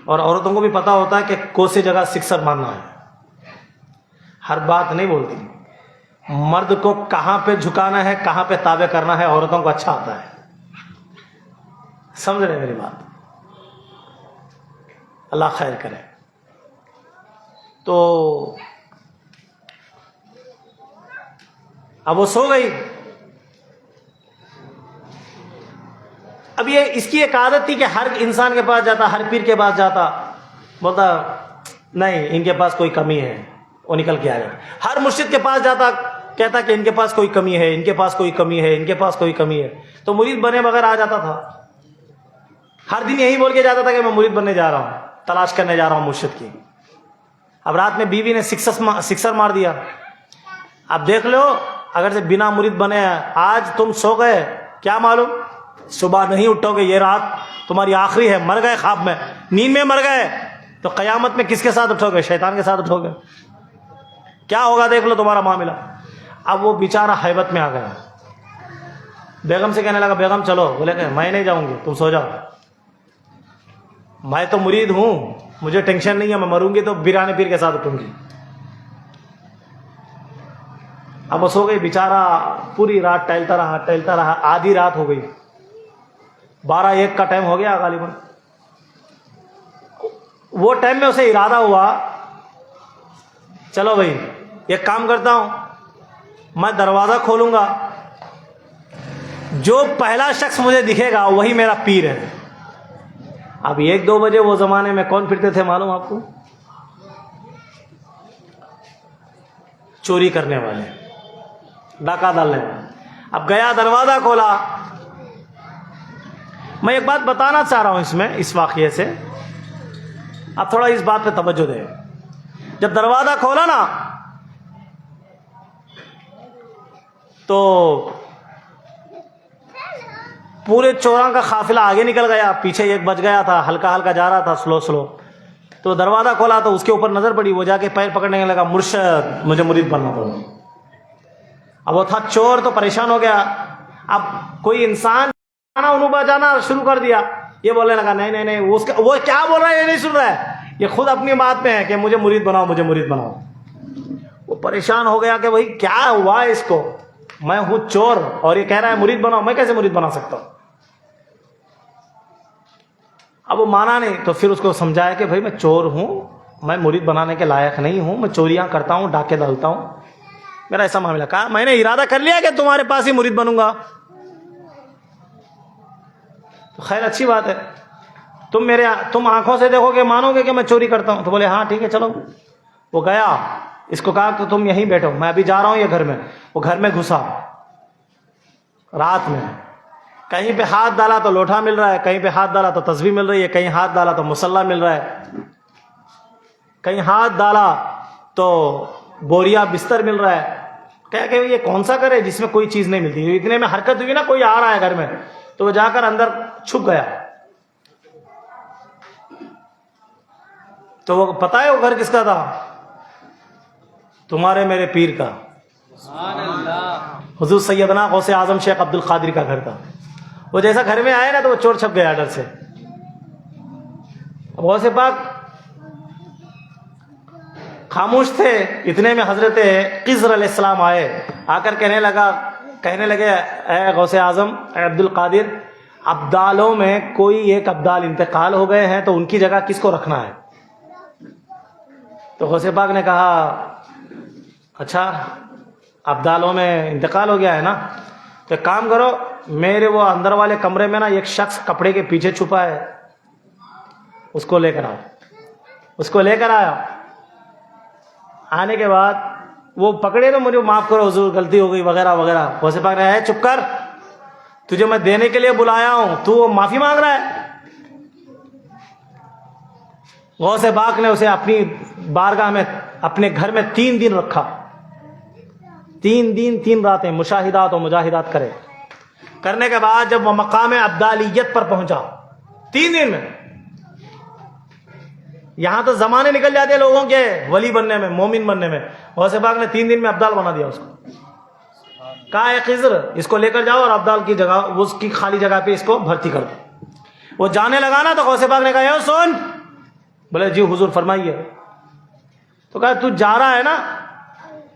A: اور عورتوں کو بھی پتا ہوتا ہے کہ کوسی جگہ سکسر مارنا ہے، ہر بات نہیں بولتی۔ مرد کو کہاں پہ جھکانا ہے، کہاں پہ تابع کرنا ہے، عورتوں کو اچھا آتا ہے۔ سمجھ رہے میری بات؟ اللہ خیر کرے۔ تو اب وہ سو گئی۔ اب یہ اس کی ایک عادت تھی کہ ہر انسان کے پاس جاتا، ہر پیر کے پاس جاتا، بولتا نہیں ان کے پاس کوئی کمی ہے، وہ نکل کے آ جاتا۔ ہر مرشد کے پاس جاتا، کہتا کہ ان کے پاس کوئی کمی ہے، ان کے پاس کوئی کمی ہے، ان کے پاس کوئی کمی ہے، تو مرید بنے بغیر آ جاتا تھا۔ ہر دن یہی بول کے جاتا تھا کہ میں مرید بننے جا رہا ہوں، تلاش کرنے جا رہا ہوں مرشد کی۔ اب رات میں بیوی نے سکسر مار دیا۔ اب دیکھ لو، اگر سے بنا مرید بنے آج تم سو گئے، کیا معلوم صبح نہیں اٹھو گے، یہ رات تمہاری آخری ہے، مر گئے خواب میں، نیند میں مر گئے، تو قیامت میں کس کے ساتھ اٹھو گے؟ شیطان کے ساتھ اٹھو گے۔ کیا ہوگا دیکھ لو تمہارا معاملہ۔ اب وہ بیچارہ حیبت میں آ گیا، بیگم سے کہنے لگا بیگم چلو، بولے کہ میں نہیں جاؤں گی، تم سو جاؤ۔ میں تو مرید ہوں, مجھے ٹینشن نہیں ہے, میں مروں گی تو بیرانے پیر کے ساتھ اٹھوں گی. اب وہ سو گئی بیچارہ, پوری رات ٹہلتا رہا, آدھی رات ہو گئی, 12-1 کا ٹائم ہو گیا غالباً. وہ ٹائم میں اسے ارادہ ہوا, چلو بھائی ایک کام کرتا ہوں, میں دروازہ کھولوں گا, جو پہلا شخص مجھے دکھے گا وہی میرا پیر ہے. اب 1-2 بجے وہ زمانے میں کون پھرتے تھے معلوم آپ کو؟ چوری کرنے والے, ڈاکہ ڈالنے والے. اب گیا دروازہ کھولا. میں ایک بات بتانا چاہ رہا ہوں اس واقعے سے, اب تھوڑا اس بات پہ توجہ دیں. جب دروازہ کھولا نا تو پورے چوراں کا قافلہ آگے نکل گیا, پیچھے ایک بچ گیا تھا, ہلکا ہلکا جا رہا تھا, سلو. تو دروازہ کھولا تو اس کے اوپر نظر پڑی, وہ جا کے پیر پکڑنے لگا, مرشد مجھے مرید بننا پڑا. اب وہ تھا چور تو پریشان ہو گیا. اب کوئی انسان انوبا جانا شروع کر دیا, یہ بولنے لگا نہیں, وہ کیا بول رہا ہے یہ نہیں سن رہا ہے, یہ خود اپنی بات میں ہے کہ مجھے مرید بناؤ, مجھے مرید بناؤ. وہ پریشان ہو گیا کہ بھائی کیا ہوا ہے اس کو, میں ہوں چور اور یہ کہہ رہا ہے مرید بناؤ, میں کیسے مرید بنا سکتا ہوں. اب وہ مانا نہیں, تو پھر اس کو سمجھایا کہ بھائی میں چور ہوں, میں مرید بنانے کے لائق نہیں ہوں, میں چوریاں کرتا ہوں, ڈاکے ڈالتا ہوں, میرا ایسا معاملہ. کہا میں نے ارادہ کر لیا کہ تمہارے پاس ہی مرید بنوں گا. خیر اچھی بات ہے, تم آنکھوں سے دیکھو گے, مانو گے کہ میں چوری کرتا ہوں. تو بولے ہاں ٹھیک ہے چلو. وہ گیا, اس کو کہا کہ تم یہیں بیٹھو, میں ابھی جا رہا ہوں یہ گھر میں. وہ گھر میں گھسا رات میں, کہیں پہ ہاتھ ڈالا تو لوٹا مل رہا ہے, کہیں پہ ہاتھ ڈالا تو تسبیح مل رہی ہے, کہیں ہاتھ ڈالا تو مصلی مل رہا ہے, کہیں ہاتھ ڈالا تو بوریا بستر مل رہا ہے. کہا کہ یہ کون سا کرے جس میں کوئی چیز نہیں ملتی. اتنے میں حرکت ہوئی نا, کوئی آ رہا ہے گھر میں, تو وہ جا کر اندر چھپ گیا. تو وہ پتہ ہے وہ گھر کس کا تھا؟ تمہارے میرے پیر کا, حضور سیدنا غوث اعظم شیخ عبد القادر کا گھر تھا. وہ جیسا گھر میں آئے نا تو وہ چور چھپ گیا ڈر سے. غوث پاک خاموش تھے, اتنے میں حضرت خضر علیہ السلام آئے, آ کر کہنے لگے اے غوث اعظم, اے عبد القادر, ابدالوں میں کوئی ایک ابدال انتقال ہو گئے ہیں, تو ان کی جگہ کس کو رکھنا ہے؟ تو غوث پاک نے کہا اچھا ابدالوں میں انتقال ہو گیا ہے نا, تو ایک کام کرو, میرے وہ اندر والے کمرے میں نا ایک شخص کپڑے کے پیچھے چھپا ہے, اس کو لے کر آؤ. اس کو لے کر آیا. آنے کے بعد وہ پکڑے تو مجھے معاف کرو حضور غلطی ہو گئی وغیرہ وغیرہ. غوث پاک نے چپ کر, تجھے میں دینے کے لیے بلایا ہوں, تو معافی مانگ رہا ہے. غوث پاک نے اسے اپنی بارگاہ میں اپنے گھر میں 3 دن رکھا. 3 دن 3 راتیں مشاہدات و مجاہدات کرنے کے بعد جب وہ مقام ابدالیت پر پہنچا 3 دن میں, یہاں تو زمانے نکل جاتے ہیں لوگوں کے ولی بننے میں, مومن بننے میں. غوث پاک نے 3 دن میں ابدال بنا دیا اس کو. کہا ہے خضر اس کو لے کر جاؤ اور ابدال کی جگہ, اس کی خالی جگہ پہ اس کو بھرتی کر دو. وہ جانے لگا نا تو غوث پاک نے کہا سن. بولے جی حضور فرمائیے. تو کہا تو جا رہا ہے نا,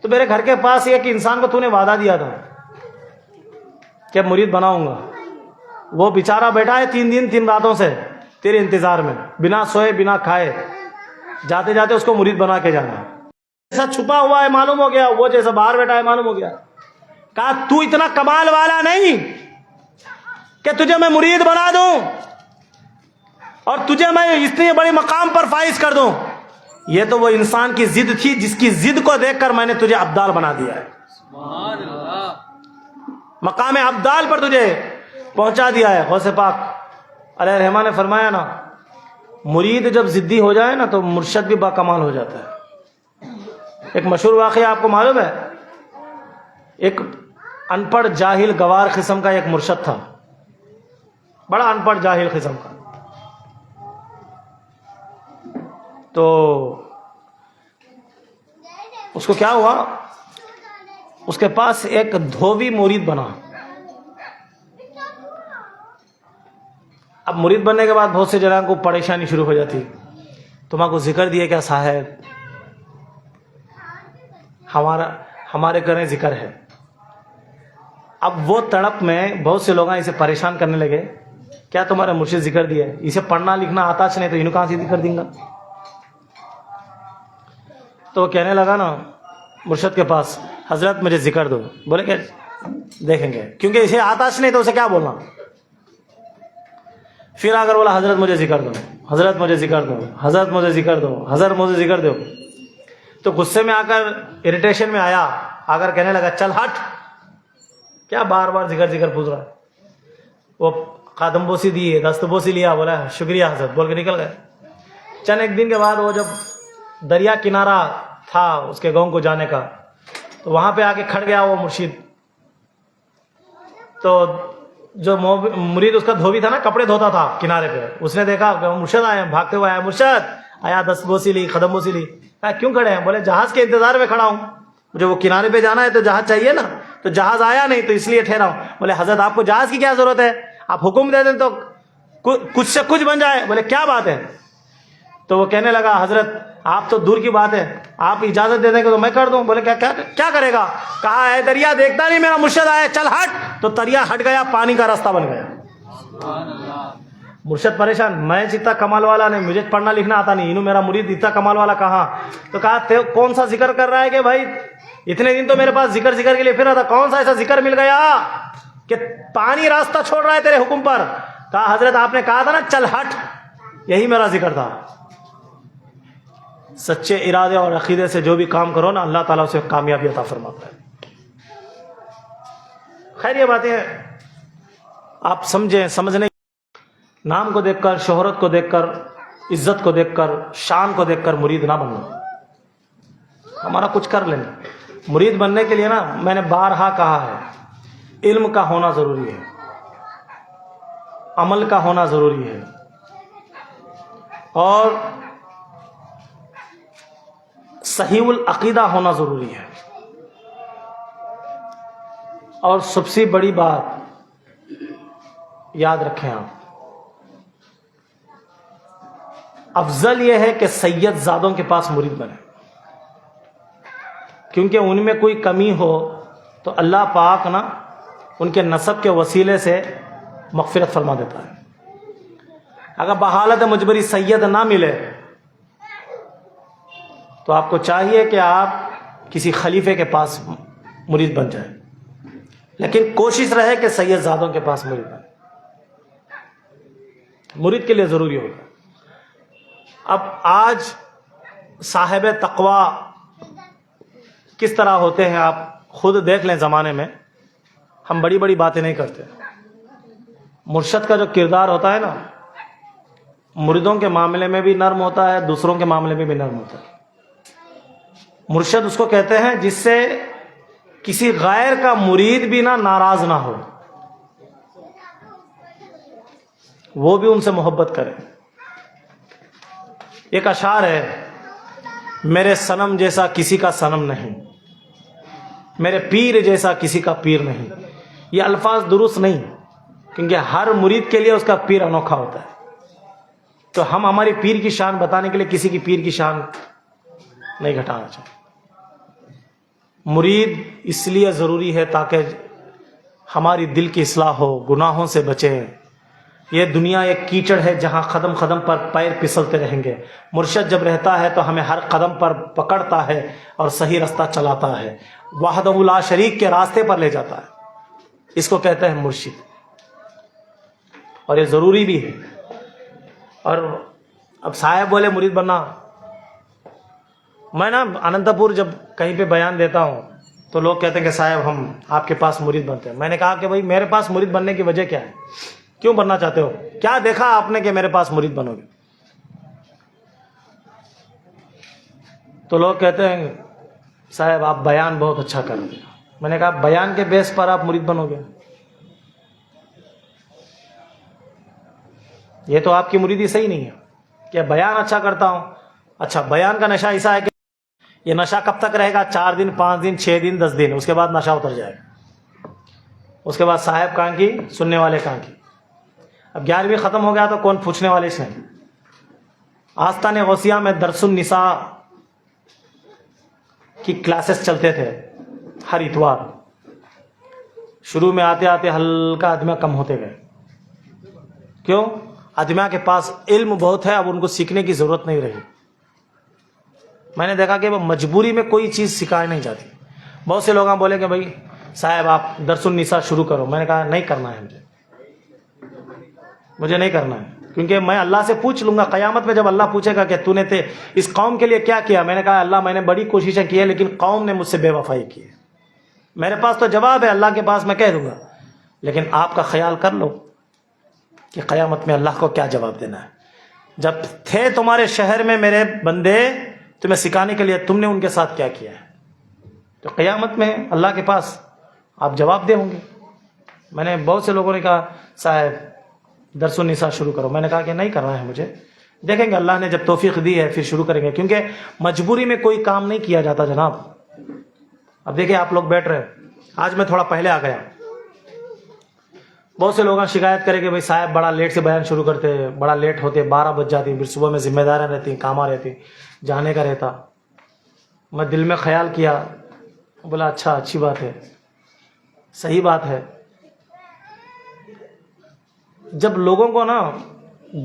A: تو میرے گھر کے پاس ایک انسان کو تو نے وعدہ دیا تھا کہ مرید بناؤں گا, وہ بیچارہ بیٹھا ہے 3 دن 3 راتوں سے تیرے انتظار میں, بنا سوئے بنا کھائے, جاتے جاتے اس کو مرید بنا کے جانا. جیسا چھپا ہوا ہے معلوم ہو گیا, وہ جیسا باہر بیٹھا ہے معلوم ہو گیا. کہا تو اتنا کمال والا نہیں کہ تجھے میں مرید بنا دوں اور تجھے میں اتنی بڑی مقام پر فائز کر دوں. یہ تو وہ انسان کی ضد تھی جس کی ضد کو دیکھ کر میں نے تجھے ابدال بنا دیا ہے.
B: سبحان اللہ.
A: مقام ابدال پر تجھے پہنچا دیا ہے. غوث پاک علیہ الرحمٰن نے فرمایا نا, مرید جب ضدی ہو جائے نا تو مرشد بھی با کمال ہو جاتا ہے. ایک مشہور واقعہ آپ کو معلوم ہے, ایک ان پڑھ جاہل گوار قسم کا ایک مرشد تھا, بڑا ان پڑھ جاہل قسم کا. تو اس کو کیا ہوا, اس کے پاس ایک دھوبی مرید بنا. اب مرید بننے کے بعد بہت سے جنوں کو پریشانی شروع ہو جاتی، تم کو ذکر دیے کیا صاحب؟ ہمارے کریں ذکر ہے۔ اب وہ تڑپ میں بہت سے لوگ اسے پریشان کرنے لگے، کیا تمہارا مرشد ذکر دیا ہے؟ اسے پڑھنا لکھنا آتا نہیں تو انہوں کہاں سے ذکر دیں گا؟ تو وہ کہنے لگا نا مرشد کے پاس، حضرت مجھے ذکر دو۔ بولے کہ دیکھیں گے، کیونکہ اسے آتا نہیں تو اسے کیا بولنا۔ پھر اگر بولا حضرت مجھے ذکر دو، حضرت مجھے ذکر دو، حضرت مجھے ذکر دو، حضرت مجھے ذکر دو، تو غصے میں آ کر اریٹیشن میں آیا، آگر کہنے لگا چل ہٹ، کیا بار بار ذکر پوچھ رہا ہے؟ وہ قدم بوسی دی، دست بوسی لیا، بولا شکریہ حضرت، بول کے نکل گئے۔ چند ایک دن کے بعد وہ جب دریا کنارہ تھا اس کے گاؤں کو جانے کا، تو وہاں پہ آ کے کھڑ گیا وہ مرشد۔ تو جو مرید اس کا دھوبی تھا نا، کپڑے دھوتا تھا کنارے پہ، اس نے دیکھا کہ مرشد آئے، بھاگتے ہوئے آیا، مرشد آیا، دست بوسی لی، قدم بوسی لی۔ کہا کیوں کھڑے ہیں؟ بولے جہاز کے انتظار میں کھڑا ہوں، مجھے وہ کنارے پہ جانا ہے تو جہاز چاہیے نا، تو جہاز آیا نہیں تو اس لیے ٹھہرا ہوں۔ بولے حضرت آپ کو جہاز کی کیا ضرورت ہے؟ آپ حکم دے دیں تو کچھ سے کچھ بن جائے۔ بولے کیا بات ہے؟ تو وہ کہنے لگا حضرت آپ تو دور کی بات ہے، آپ اجازت دے دیں گے تو میں کر دوں۔ بولے کیا کرے گا؟ کہا اے دریا دیکھتا نہیں میرا مرشد آیا، چل ہٹ۔ تو دریا ہٹ گیا، پانی کا راستہ بن گیا۔ مرشد پریشان، میں جتنا کمال والا نہیں، مجھے پڑھنا لکھنا آتا نہیں، انہوں میرا مرید اتنا کمال والا کہاں؟ تو کہا کون سا ذکر کر رہا ہے کہ بھائی اتنے دن تو میرے پاس ذکر کے لیے پھر رہا تھا، کون سا ایسا ذکر مل گیا کہ پانی راستہ چھوڑ رہا ہے تیرے حکم پر؟ کہا حضرت آپ نے کہا تھا نا چل ہٹ، یہی میرا ذکر تھا۔ سچے ارادے اور عقیدے سے جو بھی کام کرو نا، اللہ تعالیٰ اسے کامیابی عطا فرماتا ہے۔ خیر یہ باتیں آپ سمجھنے، نام کو دیکھ کر، شہرت کو دیکھ کر، عزت کو دیکھ کر، شان کو دیکھ کر مرید نہ بننا۔ ہمارا کچھ کر لینا۔ مرید بننے کے لیے نا، میں نے بارہا کہا ہے، علم کا ہونا ضروری ہے، عمل کا ہونا ضروری ہے، اور صحیح العقیدہ ہونا ضروری ہے۔ اور سب سے بڑی بات یاد رکھیں آپ، افضل یہ ہے کہ سید زادوں کے پاس مرید بنے، کیونکہ ان میں کوئی کمی ہو تو اللہ پاک نا ان کے نسب کے وسیلے سے مغفرت فرما دیتا ہے۔ اگر بحالت مجبری سید نہ ملے تو آپ کو چاہیے کہ آپ کسی خلیفے کے پاس مرید بن جائیں، لیکن کوشش رہے کہ سید زادوں کے پاس مرید بنے، مرید کے لیے ضروری ہوگا۔ اب آج صاحب تقویٰ کس طرح ہوتے ہیں آپ خود دیکھ لیں۔ زمانے میں ہم بڑی بڑی باتیں نہیں کرتے، مرشد کا جو کردار ہوتا ہے نا، مریدوں کے معاملے میں بھی نرم ہوتا ہے، دوسروں کے معاملے میں بھی نرم ہوتا ہے۔ مرشد اس کو کہتے ہیں جس سے کسی غیر کا مرید بھی ناراض نہ ہو، وہ بھی ان سے محبت کرے۔ ایک اشعار ہے، میرے صنم جیسا کسی کا صنم نہیں، میرے پیر جیسا کسی کا پیر نہیں۔ یہ الفاظ درست نہیں، کیونکہ ہر مرید کے لیے اس کا پیر انوکھا ہوتا ہے، تو ہم ہماری پیر کی شان بتانے کے لیے کسی کی پیر کی شان نہیں گھٹانا چاہتے۔ مرید اس لیے ضروری ہے تاکہ ہماری دل کی اصلاح ہو، گناہوں سے بچیں۔ یہ دنیا ایک کیچڑ ہے جہاں قدم قدم پر پیر پھسلتے رہیں گے۔ مرشد جب رہتا ہے تو ہمیں ہر قدم پر پکڑتا ہے اور صحیح راستہ چلاتا ہے، وحدہ لا شریک کے راستے پر لے جاتا ہے، اس کو کہتے ہیں مرشد، اور یہ ضروری بھی ہے۔ اور اب صاحب بولے مرید بننا، میں نا اننت پور جب کہیں پہ بیان دیتا ہوں تو لوگ کہتے ہیں کہ صاحب ہم آپ کے پاس مرید بنتے ہیں۔ میں نے کہا کہ بھائی میرے پاس مرید بننے کی وجہ کیا ہے؟ کیوں بننا چاہتے ہو؟ کیا دیکھا آپ نے کہ میرے پاس مرید بنو گے؟ تو لوگ کہتے ہیں صاحب آپ بیان بہت اچھا کر رہے ہیں۔ میں نے کہا بیان کے بیس پر آپ مرید بنو گے؟ یہ تو آپ کی مریدی صحیح نہیں ہے کہ بیان اچھا کرتا ہوں۔ اچھا بیان کا نشہ ایسا ہے کہ یہ نشہ کب تک رہے گا؟ 4 دن 5 دن 6 دن 10 دن، اس کے بعد نشہ اتر جائے گا، اس کے بعد صاحب کہاں کی، سننے والے کہاں کی۔ اب 11ویں ختم ہو گیا تو کون پوچھنے والے سے؟ آستان غوثیہ میں درس النساء کی کلاسز چلتے تھے ہر اتوار. شروع میں آتے آتے ہلکا ادمیہ کم ہوتے گئے. کیوں؟ ادمیہ کے پاس علم بہت ہے, اب ان کو سیکھنے کی ضرورت نہیں رہی. میں نے دیکھا کہ وہ مجبوری میں کوئی چیز سکھائی نہیں جاتی. بہت سے لوگ بولے کہ بھائی صاحب آپ درس النساء شروع کرو. میں نے کہا نہیں کرنا ہے, مجھے نہیں کرنا ہے, کیونکہ میں اللہ سے پوچھ لوں گا قیامت میں. جب اللہ پوچھے گا کہ تو نے اس قوم کے لیے کیا کیا, میں نے کہا اللہ میں نے بڑی کوششیں کی ہیں لیکن قوم نے مجھ سے بے وفائی کی ہے. میرے پاس تو جواب ہے, اللہ کے پاس میں کہہ دوں گا, لیکن آپ کا خیال کر لو کہ قیامت میں اللہ کو کیا جواب دینا ہے. جب تھے تمہارے شہر میں میرے بندے تمہیں سکھانے کے لیے, تم نے ان کے ساتھ کیا کیا ہے؟ تو قیامت میں اللہ کے پاس آپ جواب دے ہوں گے. میں نے بہت سے لوگوں نے کہا صاحب درس النساء شروع کرو. میں نے کہا کہ نہیں کرنا ہے مجھے, دیکھیں گے اللہ نے جب توفیق دی ہے پھر شروع کریں گے, کیونکہ مجبوری میں کوئی کام نہیں کیا جاتا جناب. اب دیکھیں آپ لوگ بیٹھ رہے, آج میں تھوڑا پہلے آ گیا. بہت سے لوگ شکایت کریں کہ بھائی صاحب بڑا لیٹ سے بیان شروع کرتے, بڑا لیٹ ہوتے, 12 بج جاتی, پھر صبح میں ذمہ داریاں رہتی, کام رہتی, جانے کا رہتا. میں دل میں خیال کیا, بولا اچھا اچھی بات ہے, صحیح بات ہے. جب لوگوں کو نا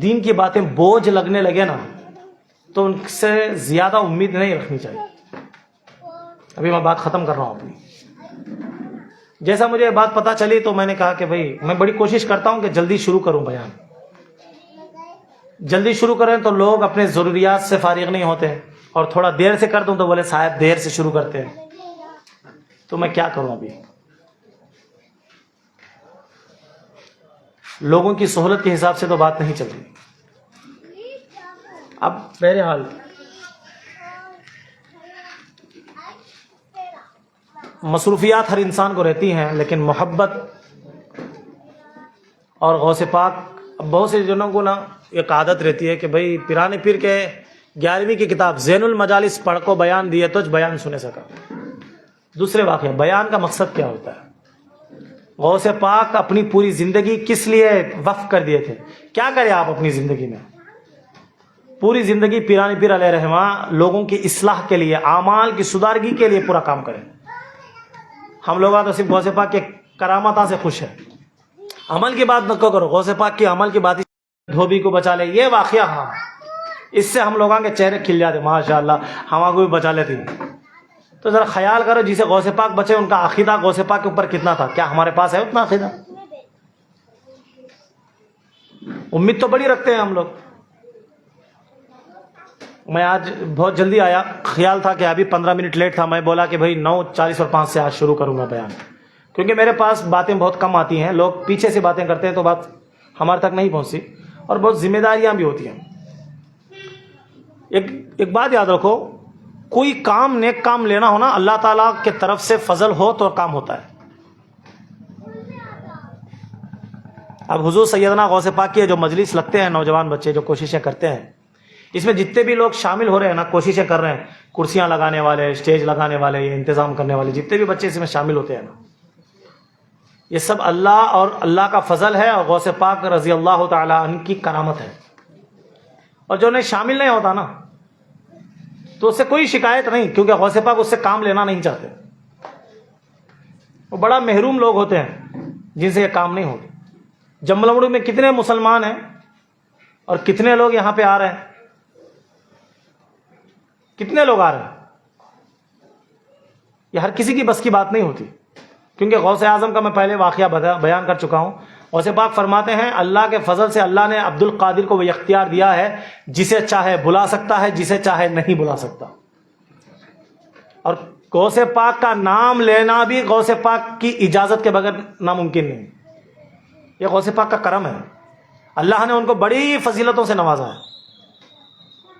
A: دین کی باتیں بوجھ لگنے لگے نا تو ان سے زیادہ امید نہیں رکھنی چاہیے. ابھی میں بات ختم کر رہا ہوں اپنی. جیسا مجھے یہ بات پتہ چلی تو میں نے کہا کہ بھائی میں بڑی کوشش کرتا ہوں کہ جلدی شروع کروں بیان. جلدی شروع کریں تو لوگ اپنے ضروریات سے فارغ نہیں ہوتے, اور تھوڑا دیر سے کر دوں تو بولے صاحب دیر سے شروع کرتے ہیں. تو میں کیا کروں, ابھی لوگوں کی سہولت کے حساب سے تو بات نہیں چل رہی. اب بہرحال مصروفیات ہر انسان کو رہتی ہیں, لیکن محبت اور غوث پاک, اب بہت سے جنوں کو نا ایک عادت رہتی ہے کہ بھائی پیران پیر کے 11ویں کی کتاب زین المجالس پڑھ کو بیان دیے تو بیان سنے سکا. دوسرے واقعہ, بیان کا مقصد کیا ہوتا ہے؟ غوث پاک اپنی پوری زندگی کس لیے وقف کر دیے تھے؟ کیا کرے آپ اپنی زندگی میں؟ پوری زندگی پیران پیر علیہ رحمہ لوگوں کی اصلاح کے لیے, اعمال کی سدھارگی کے لیے پورا کام کریں. ہم لوگ تو صرف غوث پاک کے کرامات سے خوش ہیں, عمل کی بات نہ کرو. غوث پاک کی عمل کی بات, دھوبی کو بچا لے, یہ واقعہ ہاں اس سے ہم لوگوں کے چہرے کھل جاتے, ماشاء اللہ ہمارا کو بھی بچا لیتی. تو ذرا خیال کرو جسے غوث پاک بچے ان کا عقیدہ غوث پاک کے اوپر کتنا تھا. کیا ہمارے پاس ہے اتنا عقیدہ؟ امید تو بڑی رکھتے ہیں ہم لوگ. میں آج بہت جلدی آیا, خیال تھا کہ ابھی 15 منٹ لیٹ تھا. میں بولا کہ بھائی 9:40 اور 5 سے آج شروع کروں گا بیان, کیونکہ میرے پاس باتیں بہت کم آتی ہیں. لوگ پیچھے سے باتیں کرتے ہیں تو بات ہمارے تک نہیں پہنچتی, اور بہت ذمہ داریاں بھی ہوتی ہیں. ایک بات یاد رکھو, کوئی کام نیک کام لینا ہونا اللہ تعالیٰ کے طرف سے فضل ہو تو کام ہوتا ہے. اب حضور سیدنا غوث پاک کی جو مجلس لگتے ہیں, نوجوان بچے جو کوششیں کرتے ہیں, اس میں جتنے بھی لوگ شامل ہو رہے ہیں نا, کوششیں کر رہے ہیں, کرسیاں لگانے والے, اسٹیج لگانے والے, یہ انتظام کرنے والے, جتنے بھی بچے اس میں شامل ہوتے ہیں نا, یہ سب اللہ اور اللہ کا فضل ہے, اور غوث پاک رضی اللہ تعالیٰ عنہ کی کرامت ہے. اور جو نہیں شامل نہیں ہوتا نا تو اس سے کوئی شکایت نہیں, کیونکہ غوث پاک اس سے کام لینا نہیں چاہتے. وہ بڑا محروم لوگ ہوتے ہیں جن سے یہ کام نہیں ہوتے. جملمڑو میں کتنے مسلمان ہیں اور کتنے لوگ یہاں پہ آ رہے ہیں, کتنے لوگ آ رہے ہیں, یہ ہر کسی کی بس کی بات نہیں ہوتی. کیونکہ غوث اعظم کا میں پہلے واقعہ بیان کر چکا ہوں. غوث پاک فرماتے ہیں اللہ کے فضل سے اللہ نے عبد القادر کو وہ اختیار دیا ہے, جسے چاہے بلا سکتا ہے, جسے چاہے نہیں بلا سکتا. اور غوث پاک کا نام لینا بھی غوث پاک کی اجازت کے بغیر ناممکن نہیں. یہ غوث پاک کا کرم ہے, اللہ نے ان کو بڑی فضیلتوں سے نوازا ہے.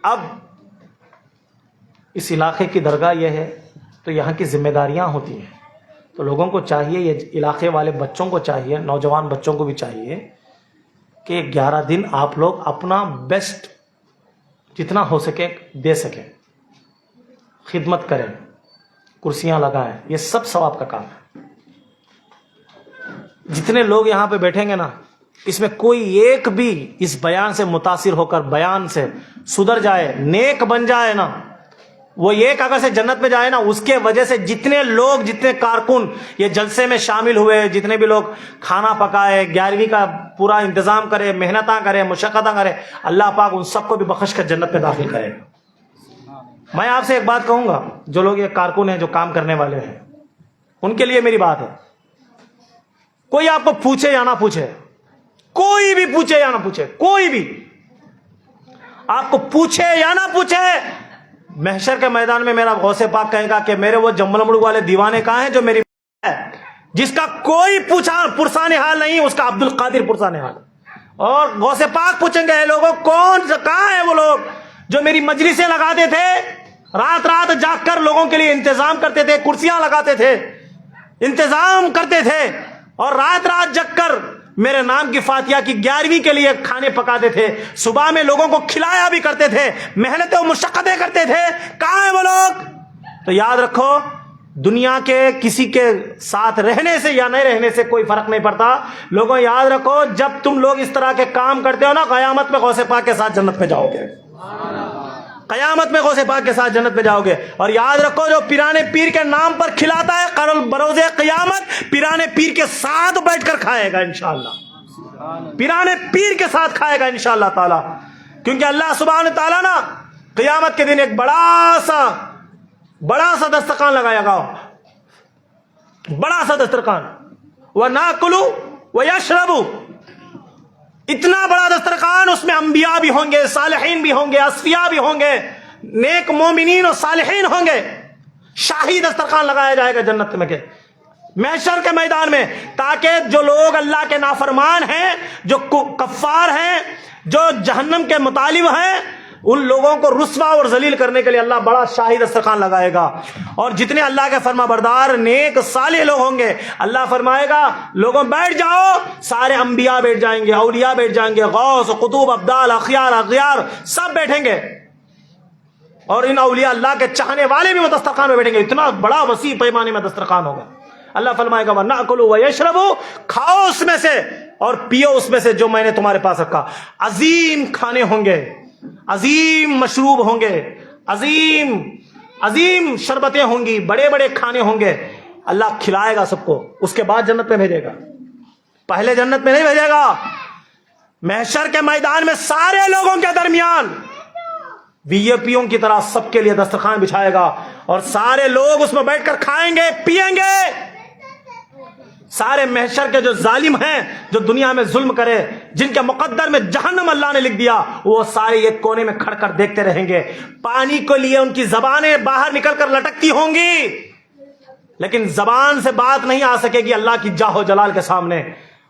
A: اب اس علاقے کی درگاہ یہ ہے تو یہاں کی ذمہ داریاں ہوتی ہیں, تو لوگوں کو چاہیے, یہ علاقے والے بچوں کو چاہیے, نوجوان بچوں کو بھی چاہیے کہ 11 دن آپ لوگ اپنا بیسٹ جتنا ہو سکے دے سکیں, خدمت کریں, کرسیاں لگائیں, یہ سب ثواب کا کام ہے. جتنے لوگ یہاں پہ بیٹھیں گے نا اس میں کوئی ایک بھی اس بیان سے متاثر ہو کر بیان سے سدھر جائے، نیک بن جائے نا، وہ ایک اگر سے جنت میں جائے نا، اس کے وجہ سے جتنے لوگ، جتنے کارکن یہ جلسے میں شامل ہوئے، جتنے بھی لوگ کھانا پکائے، 11ویں کا پورا انتظام کرے، محنتاں کرے، مشقتاں کرے، اللہ پاک ان سب کو بھی بخش کر جنت میں داخل کرے گا۔ میں آپ سے ایک بات کہوں گا، جو لوگ یہ کارکن ہیں، جو کام کرنے والے ہیں، ان کے لیے میری بات ہے، کوئی آپ کو پوچھے یا نہ پوچھے، کوئی بھی پوچھے یا نہ پوچھے، کوئی بھی آپ کو پوچھے یا نہ پوچھے، محشر کے میدان میں میرا غوث پاک کہے گا کہ میرے وہ جمل مڑ والے دیوانے کہاں ہیں جو میری ہے، جس کا کوئی پرسان حال نہیں، اس کا عبد القادر پرسان حال۔ اور غوث پاک پوچھیں گے، اے لوگوں کون کہاں ہیں وہ لوگ جو میری مجلسیں لگاتے تھے، رات رات جاگ کر لوگوں کے لیے انتظام کرتے تھے، کرسیاں لگاتے تھے، انتظام کرتے تھے، اور رات رات جگ کر میرے نام کی فاتحہ کی 11ویں کے لیے کھانے پکاتے تھے، صبح میں لوگوں کو کھلایا بھی کرتے تھے، محنتیں و مشقتیں کرتے تھے، کہاں ہیں وہ لوگ؟ تو یاد رکھو، دنیا کے کسی کے ساتھ رہنے سے یا نہیں رہنے سے کوئی فرق نہیں پڑتا۔ لوگوں یاد رکھو، جب تم لوگ اس طرح کے کام کرتے ہو نا، قیامت میں غوث پاک کے ساتھ جنت میں جاؤ گے، قیامت میں غوث پاک کے ساتھ جنت میں جاؤ گے۔ اور یاد رکھو، جو پیرانے پیر کے نام پر کھلاتا ہے، قرل بروز قیامت پیرانے پیر کے ساتھ بیٹھ کر کھائے گا انشاءاللہ، پیرانے پیر کے ساتھ کھائے گا انشاءاللہ تعالی، کیونکہ اللہ سبحانہ تعالیٰ نا قیامت کے دن ایک بڑا سا دسترخوان لگائے گا، بڑا سا دسترخوان، وَنَأْكُلُ وَيَشْرَبُ، اتنا بڑا دسترخوان، اس میں انبیاء بھی ہوں گے، صالحین بھی ہوں گے، اصفیاء بھی ہوں گے، نیک مومنین اور صالحین ہوں گے۔ شاہی دسترخوان لگایا جائے گا جنت میں کے محشر کے میدان میں، تاکہ جو لوگ اللہ کے نافرمان ہیں، جو کفار ہیں، جو جہنم کے مطالب ہیں، ان لوگوں کو رسوا اور ذلیل کرنے کے لیے اللہ بڑا شاہی دسترخوان لگائے گا۔ اور جتنے اللہ کے فرما بردار نیک صالح لوگ ہوں گے، اللہ فرمائے گا لوگوں بیٹھ جاؤ، سارے انبیاء بیٹھ جائیں گے، اولیاء بیٹھ جائیں گے، غوث، قطب، ابدال، اخیار، اغیار سب بیٹھیں گے، اور ان اولیاء اللہ کے چاہنے والے بھی وہ دسترخوان میں بیٹھیں گے۔ اتنا بڑا وسیع پیمانے میں دسترخوان ہوگا۔ اللہ فرمائے گا وَنَأْكُلُ وَيَشْرَبُ، کھاؤ اس میں سے اور پیو اس میں سے جو میں نے تمہارے پاس رکھا۔ عظیم کھانے ہوں گے، عظیم مشروب ہوں گے، عظیم شربتیں ہوں گی، بڑے بڑے کھانے ہوں گے۔ اللہ کھلائے گا سب کو، اس کے بعد جنت میں بھیجے گا، پہلے جنت میں نہیں بھیجے گا۔ محشر کے میدان میں سارے لوگوں کے درمیان وی اے پیوں کی طرح سب کے لیے دسترخوان بچھائے گا، اور سارے لوگ اس میں بیٹھ کر کھائیں گے، پیئیں گے۔ سارے محشر کے جو ظالم ہیں، جو دنیا میں ظلم کرے، جن کے مقدر میں جہنم اللہ نے لکھ دیا، وہ سارے ایک کونے میں کھڑ کر دیکھتے رہیں گے۔ پانی کو لیے ان کی زبانیں باہر نکل کر لٹکتی ہوں گی، لیکن زبان سے بات نہیں آ سکے گی اللہ کی جاہ و جلال کے سامنے۔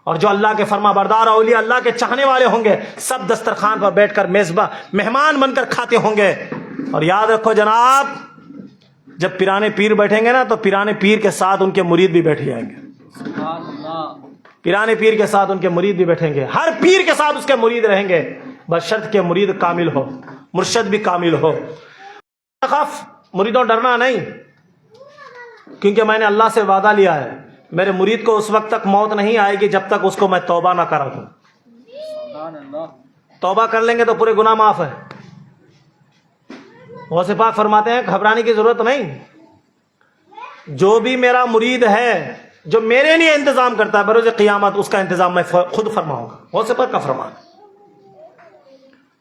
A: اور جو اللہ کے فرما بردار اولیاء اللہ کے چاہنے والے ہوں گے، سب دسترخوان پر بیٹھ کر مہمان بن کر کھاتے ہوں گے۔ اور یاد رکھو جناب، جب پیرانے پیر بیٹھیں گے نا، تو پیرانے پیر کے ساتھ ان کے مرید بھی بیٹھ جائیں گے۔ پیرانے پیر کے ساتھ ان کے مرید بھی بیٹھیں گے، ہر پیر کے ساتھ اس کے مرید رہیں گے، بشرط کہ مرید کامل ہو، مرشد بھی کامل ہو۔ خف مریدوں ڈرنا نہیں، کیونکہ میں نے اللہ سے وعدہ لیا ہے، میرے مرید کو اس وقت تک موت نہیں آئے گی جب تک اس کو میں توبہ نہ کرا دوں۔ توبہ کر لیں گے تو پورے گناہ معاف ہے۔ غوث پاک فرماتے ہیں گھبرانے کی ضرورت نہیں، جو بھی میرا مرید ہے، جو میرے لیے انتظام کرتا ہے، بروز قیامت اس کا انتظام میں خود فرماؤں گا۔ غوث پاک کا فرمان۔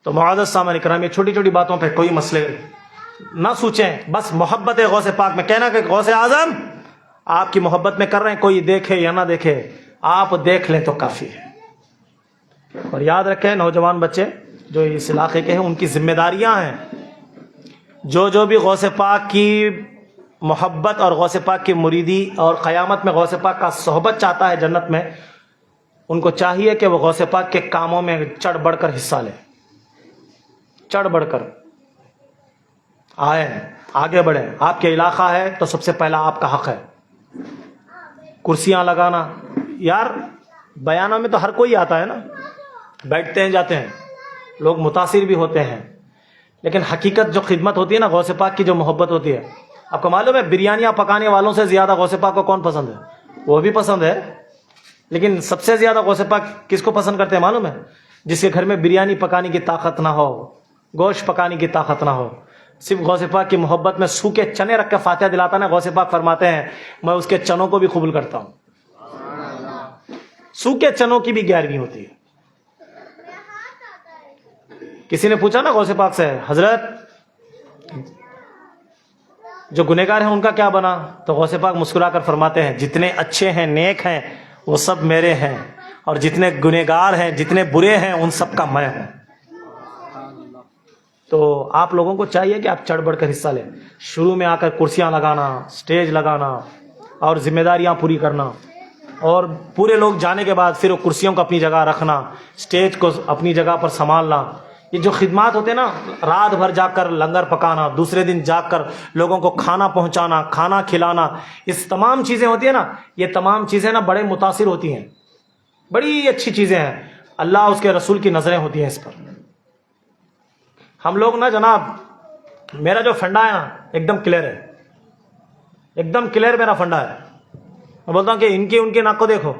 A: تو معزز سامعین کرام، یہ چھوٹی چھوٹی باتوں پہ کوئی مسئلے نہ سوچیں، بس محبت غوث پاک میں کہنا کہ غوث اعظم آپ کی محبت میں کر رہے ہیں، کوئی دیکھے یا نہ دیکھے، آپ دیکھ لیں تو کافی ہے۔ اور یاد رکھیں نوجوان بچے جو اس علاقے کے ہیں، ان کی ذمہ داریاں ہیں، جو بھی غوث پاک کی محبت اور غوث پاک کی مریدی اور قیامت میں غوث پاک کا صحبت چاہتا ہے جنت میں، ان کو چاہیے کہ وہ غوث پاک کے کاموں میں چڑھ بڑھ کر حصہ لیں، چڑھ بڑھ کر آئیں، آگے بڑھیں۔ آپ کے علاقہ ہے تو سب سے پہلا آپ کا حق ہے۔ کرسیاں لگانا، یار بیانوں میں تو ہر کوئی آتا ہے نا، بیٹھتے ہیں جاتے ہیں، لوگ متاثر بھی ہوتے ہیں، لیکن حقیقت جو خدمت ہوتی ہے نا، غوث پاک کی جو محبت ہوتی ہے، آپ کو معلوم ہے بریانیاں پکانے والوں سے زیادہ غوث پاک کو کون پسند ہے؟ وہ بھی پسند ہے، لیکن سب سے زیادہ غوث پاک کس کو پسند کرتے ہیں معلوم ہے؟ جس کے گھر میں بریانی پکانے کی طاقت نہ ہو، گوشت پکانے کی طاقت نہ ہو، صرف غوث پاک کی محبت میں سوکھے چنے رکھ کے فاتحہ دلاتا نا، غوث پاک فرماتے ہیں میں اس کے چنوں کو بھی قبول کرتا ہوں۔ سوکھے چنوں کی بھی گیارہویں ہوتی ہے۔ کسی نے پوچھا نا غوث پاک سے، حضرت جو گنہگار ہیں ان کا کیا بنا؟ تو غوث پاک مسکرا کر فرماتے ہیں جتنے اچھے ہیں نیک ہیں وہ سب میرے ہیں، اور جتنے گنہگار ہیں جتنے برے ہیں ان سب کا میں ہوں۔ تو آپ لوگوں کو چاہیے کہ آپ چڑھ بڑھ کر حصہ لیں، شروع میں آ کر کرسیاں لگانا، سٹیج لگانا اور ذمہ داریاں پوری کرنا، اور پورے لوگ جانے کے بعد پھر وہ کرسیوں کو اپنی جگہ رکھنا، سٹیج کو اپنی جگہ پر سنبھالنا، یہ جو خدمات ہوتے ہیں نا، رات بھر جا کر لنگر پکانا، دوسرے دن جا کر لوگوں کو کھانا پہنچانا، کھانا کھلانا، اس تمام چیزیں ہوتی ہیں نا، یہ تمام چیزیں نا بڑے متاثر ہوتی ہیں، بڑی اچھی چیزیں ہیں، اللہ اس کے رسول کی نظریں ہوتی ہیں اس پر۔ ہم لوگ نا جناب، میرا جو فنڈا ہے نا ایک دم کلیئر ہے، ایک دم کلیئر میرا فنڈا ہے۔ میں بولتا ہوں کہ ان کی ناک کو دیکھو،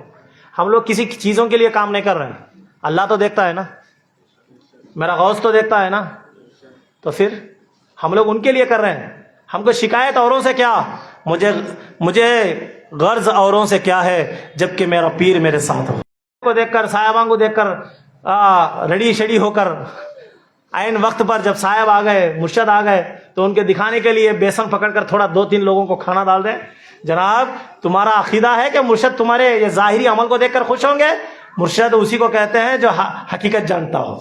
A: ہم لوگ کسی چیزوں کے لیے کام نہیں کر رہے ہیں، اللہ تو دیکھتا ہے نا، میرا غوث تو دیکھتا ہے نا، تو پھر ہم لوگ ان کے لیے کر رہے ہیں۔ ہم کو شکایت اوروں سے کیا، مجھے غرض اوروں سے کیا ہے جبکہ میرا پیر میرے ساتھ ہو۔ کو دیکھ کر، صاحبان کو دیکھ کر رڑی شڑی ہو کر، عین وقت پر جب صاحب آ گئے، مرشد آ گئے، تو ان کے دکھانے کے لیے بیسن پکڑ کر تھوڑا 2-3 لوگوں کو کھانا ڈال دیں۔ جناب تمہارا عقیدہ ہے کہ مرشد تمہارے یہ ظاہری عمل کو دیکھ کر خوش ہوں گے؟ مرشد اسی کو کہتے ہیں جو حقیقت جانتا ہو۔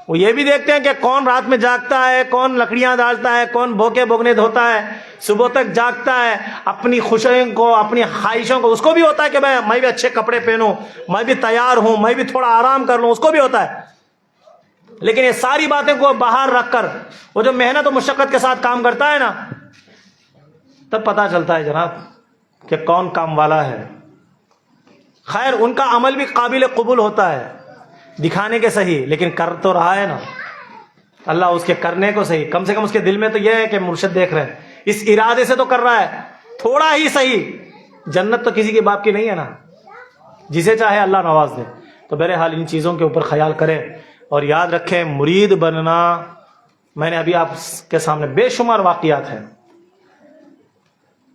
A: وہ یہ بھی دیکھتے ہیں کہ کون رات میں جاگتا ہے، کون لکڑیاں ڈالتا ہے، کون بھوکے بھوگنے دھوتا ہے، صبح تک جاگتا ہے، اپنی خوشیوں کو، اپنی خواہشوں کو، اس کو بھی ہوتا ہے کہ میں بھی اچھے کپڑے پہنوں، میں بھی تیار ہوں، میں بھی تھوڑا آرام کر لوں، اس کو بھی ہوتا ہے۔ لیکن یہ ساری باتیں کو باہر رکھ کر وہ جو محنت و مشقت کے ساتھ کام کرتا ہے نا، تب پتہ چلتا ہے جناب کہ کون کام والا ہے۔ خیر ان کا عمل بھی قابل قبول ہوتا ہے، دکھانے کے صحیح، لیکن کر تو رہا ہے نا، اللہ اس کے کرنے کو صحیح، کم سے کم اس کے دل میں تو یہ ہے کہ مرشد دیکھ رہے ہیں، اس ارادے سے تو کر رہا ہے، تھوڑا ہی صحیح۔ جنت تو کسی کے باپ کی نہیں ہے نا، جسے چاہے اللہ نواز دے۔ تو بہرحال ان چیزوں کے اوپر خیال کریں اور یاد رکھیں مرید بننا، میں نے ابھی آپ کے سامنے بے شمار واقعات ہیں،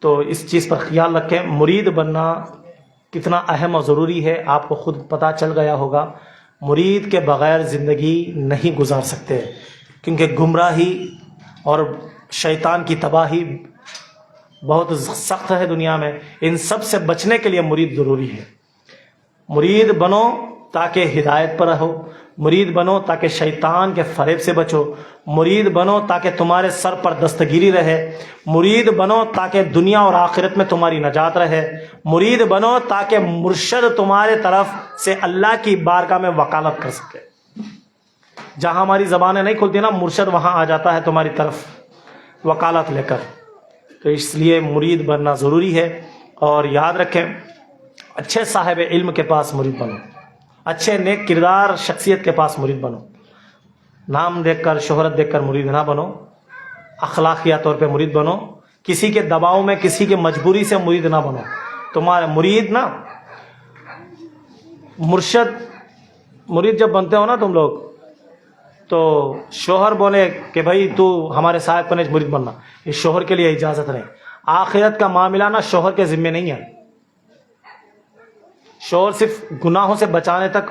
A: تو اس چیز پر خیال رکھیں، مرید بننا کتنا اہم اور ضروری ہے آپ کو خود پتہ چل گیا ہوگا۔ مرید کے بغیر زندگی نہیں گزار سکتے، کیونکہ گمراہی اور شیطان کی تباہی بہت سخت ہے دنیا میں، ان سب سے بچنے کے لیے مرید ضروری ہے۔ مرید بنو تاکہ ہدایت پر رہو، مرید بنو تاکہ شیطان کے فریب سے بچو، مرید بنو تاکہ تمہارے سر پر دستگیری رہے، مرید بنو تاکہ دنیا اور آخرت میں تمہاری نجات رہے، مرید بنو تاکہ مرشد تمہارے طرف سے اللہ کی بارگاہ میں وکالت کر سکے۔ جہاں ہماری زبانیں نہیں کھلتی نا، مرشد وہاں آ جاتا ہے تمہاری طرف وکالت لے کر۔ تو اس لیے مرید بننا ضروری ہے، اور یاد رکھیں اچھے صاحب علم کے پاس مرید بنو، اچھے نیک کردار شخصیت کے پاس مرید بنو، نام دیکھ کر، شہرت دیکھ کر مرید نہ بنو، اخلاقیہ طور پہ مرید بنو، کسی کے دباؤ میں، کسی کے مجبوری سے مرید نہ بنو۔ تمہارے مرید نا، مرید جب بنتے ہو نا تم لوگ، تو شوہر بولے کہ بھائی تو ہمارے صاحب کو مرید بننا، اس شوہر کے لیے اجازت نہیں۔ آخرت کا معاملہ نا شوہر کے ذمے نہیں ہے، شوہر صرف گناہوں سے بچانے تک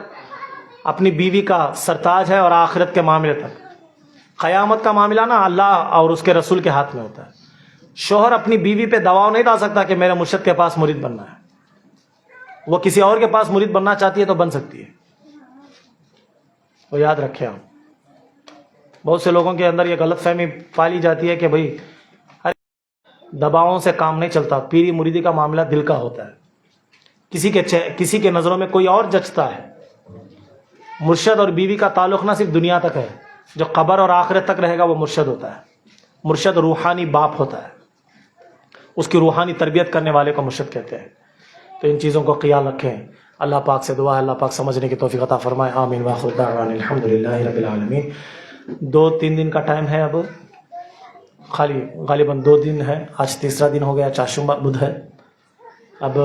A: اپنی بیوی کا سرتاج ہے، اور آخرت کے معاملے تک، قیامت کا معاملہ نا اللہ اور اس کے رسول کے ہاتھ میں ہوتا ہے۔ شوہر اپنی بیوی پہ دباؤ نہیں ڈال سکتا کہ میرے مرشد کے پاس مرید بننا ہے، وہ کسی اور کے پاس مرید بننا چاہتی ہے تو بن سکتی ہے۔ وہ یاد رکھیں آپ، بہت سے لوگوں کے اندر یہ غلط فہمی پالی جاتی ہے کہ بھائی دباؤں سے کام نہیں چلتا، پیری مریدی کا معاملہ دل کا ہوتا ہے، کسی کے نظروں میں کوئی اور جچتا ہے۔ مرشد اور بیوی کا تعلق نہ صرف دنیا تک ہے، جو قبر اور آخرت تک رہے گا وہ مرشد ہوتا ہے۔ مرشد روحانی باپ ہوتا ہے، اس کی روحانی تربیت کرنے والے کو مرشد کہتے ہیں۔ تو ان چیزوں کو خیال رکھیں۔ اللہ پاک سے دعا ہے اللہ پاک سمجھنے کی توفیق عطا فرمائے، آمین وآخر دعوانا الحمدللہ رب العالمین۔ 2-3 دن کا ٹائم ہے، اب خالی غالباً 2 دن ہے، آج تیسرا دن ہو گیا، چاشمہ بدھ ہے۔ اب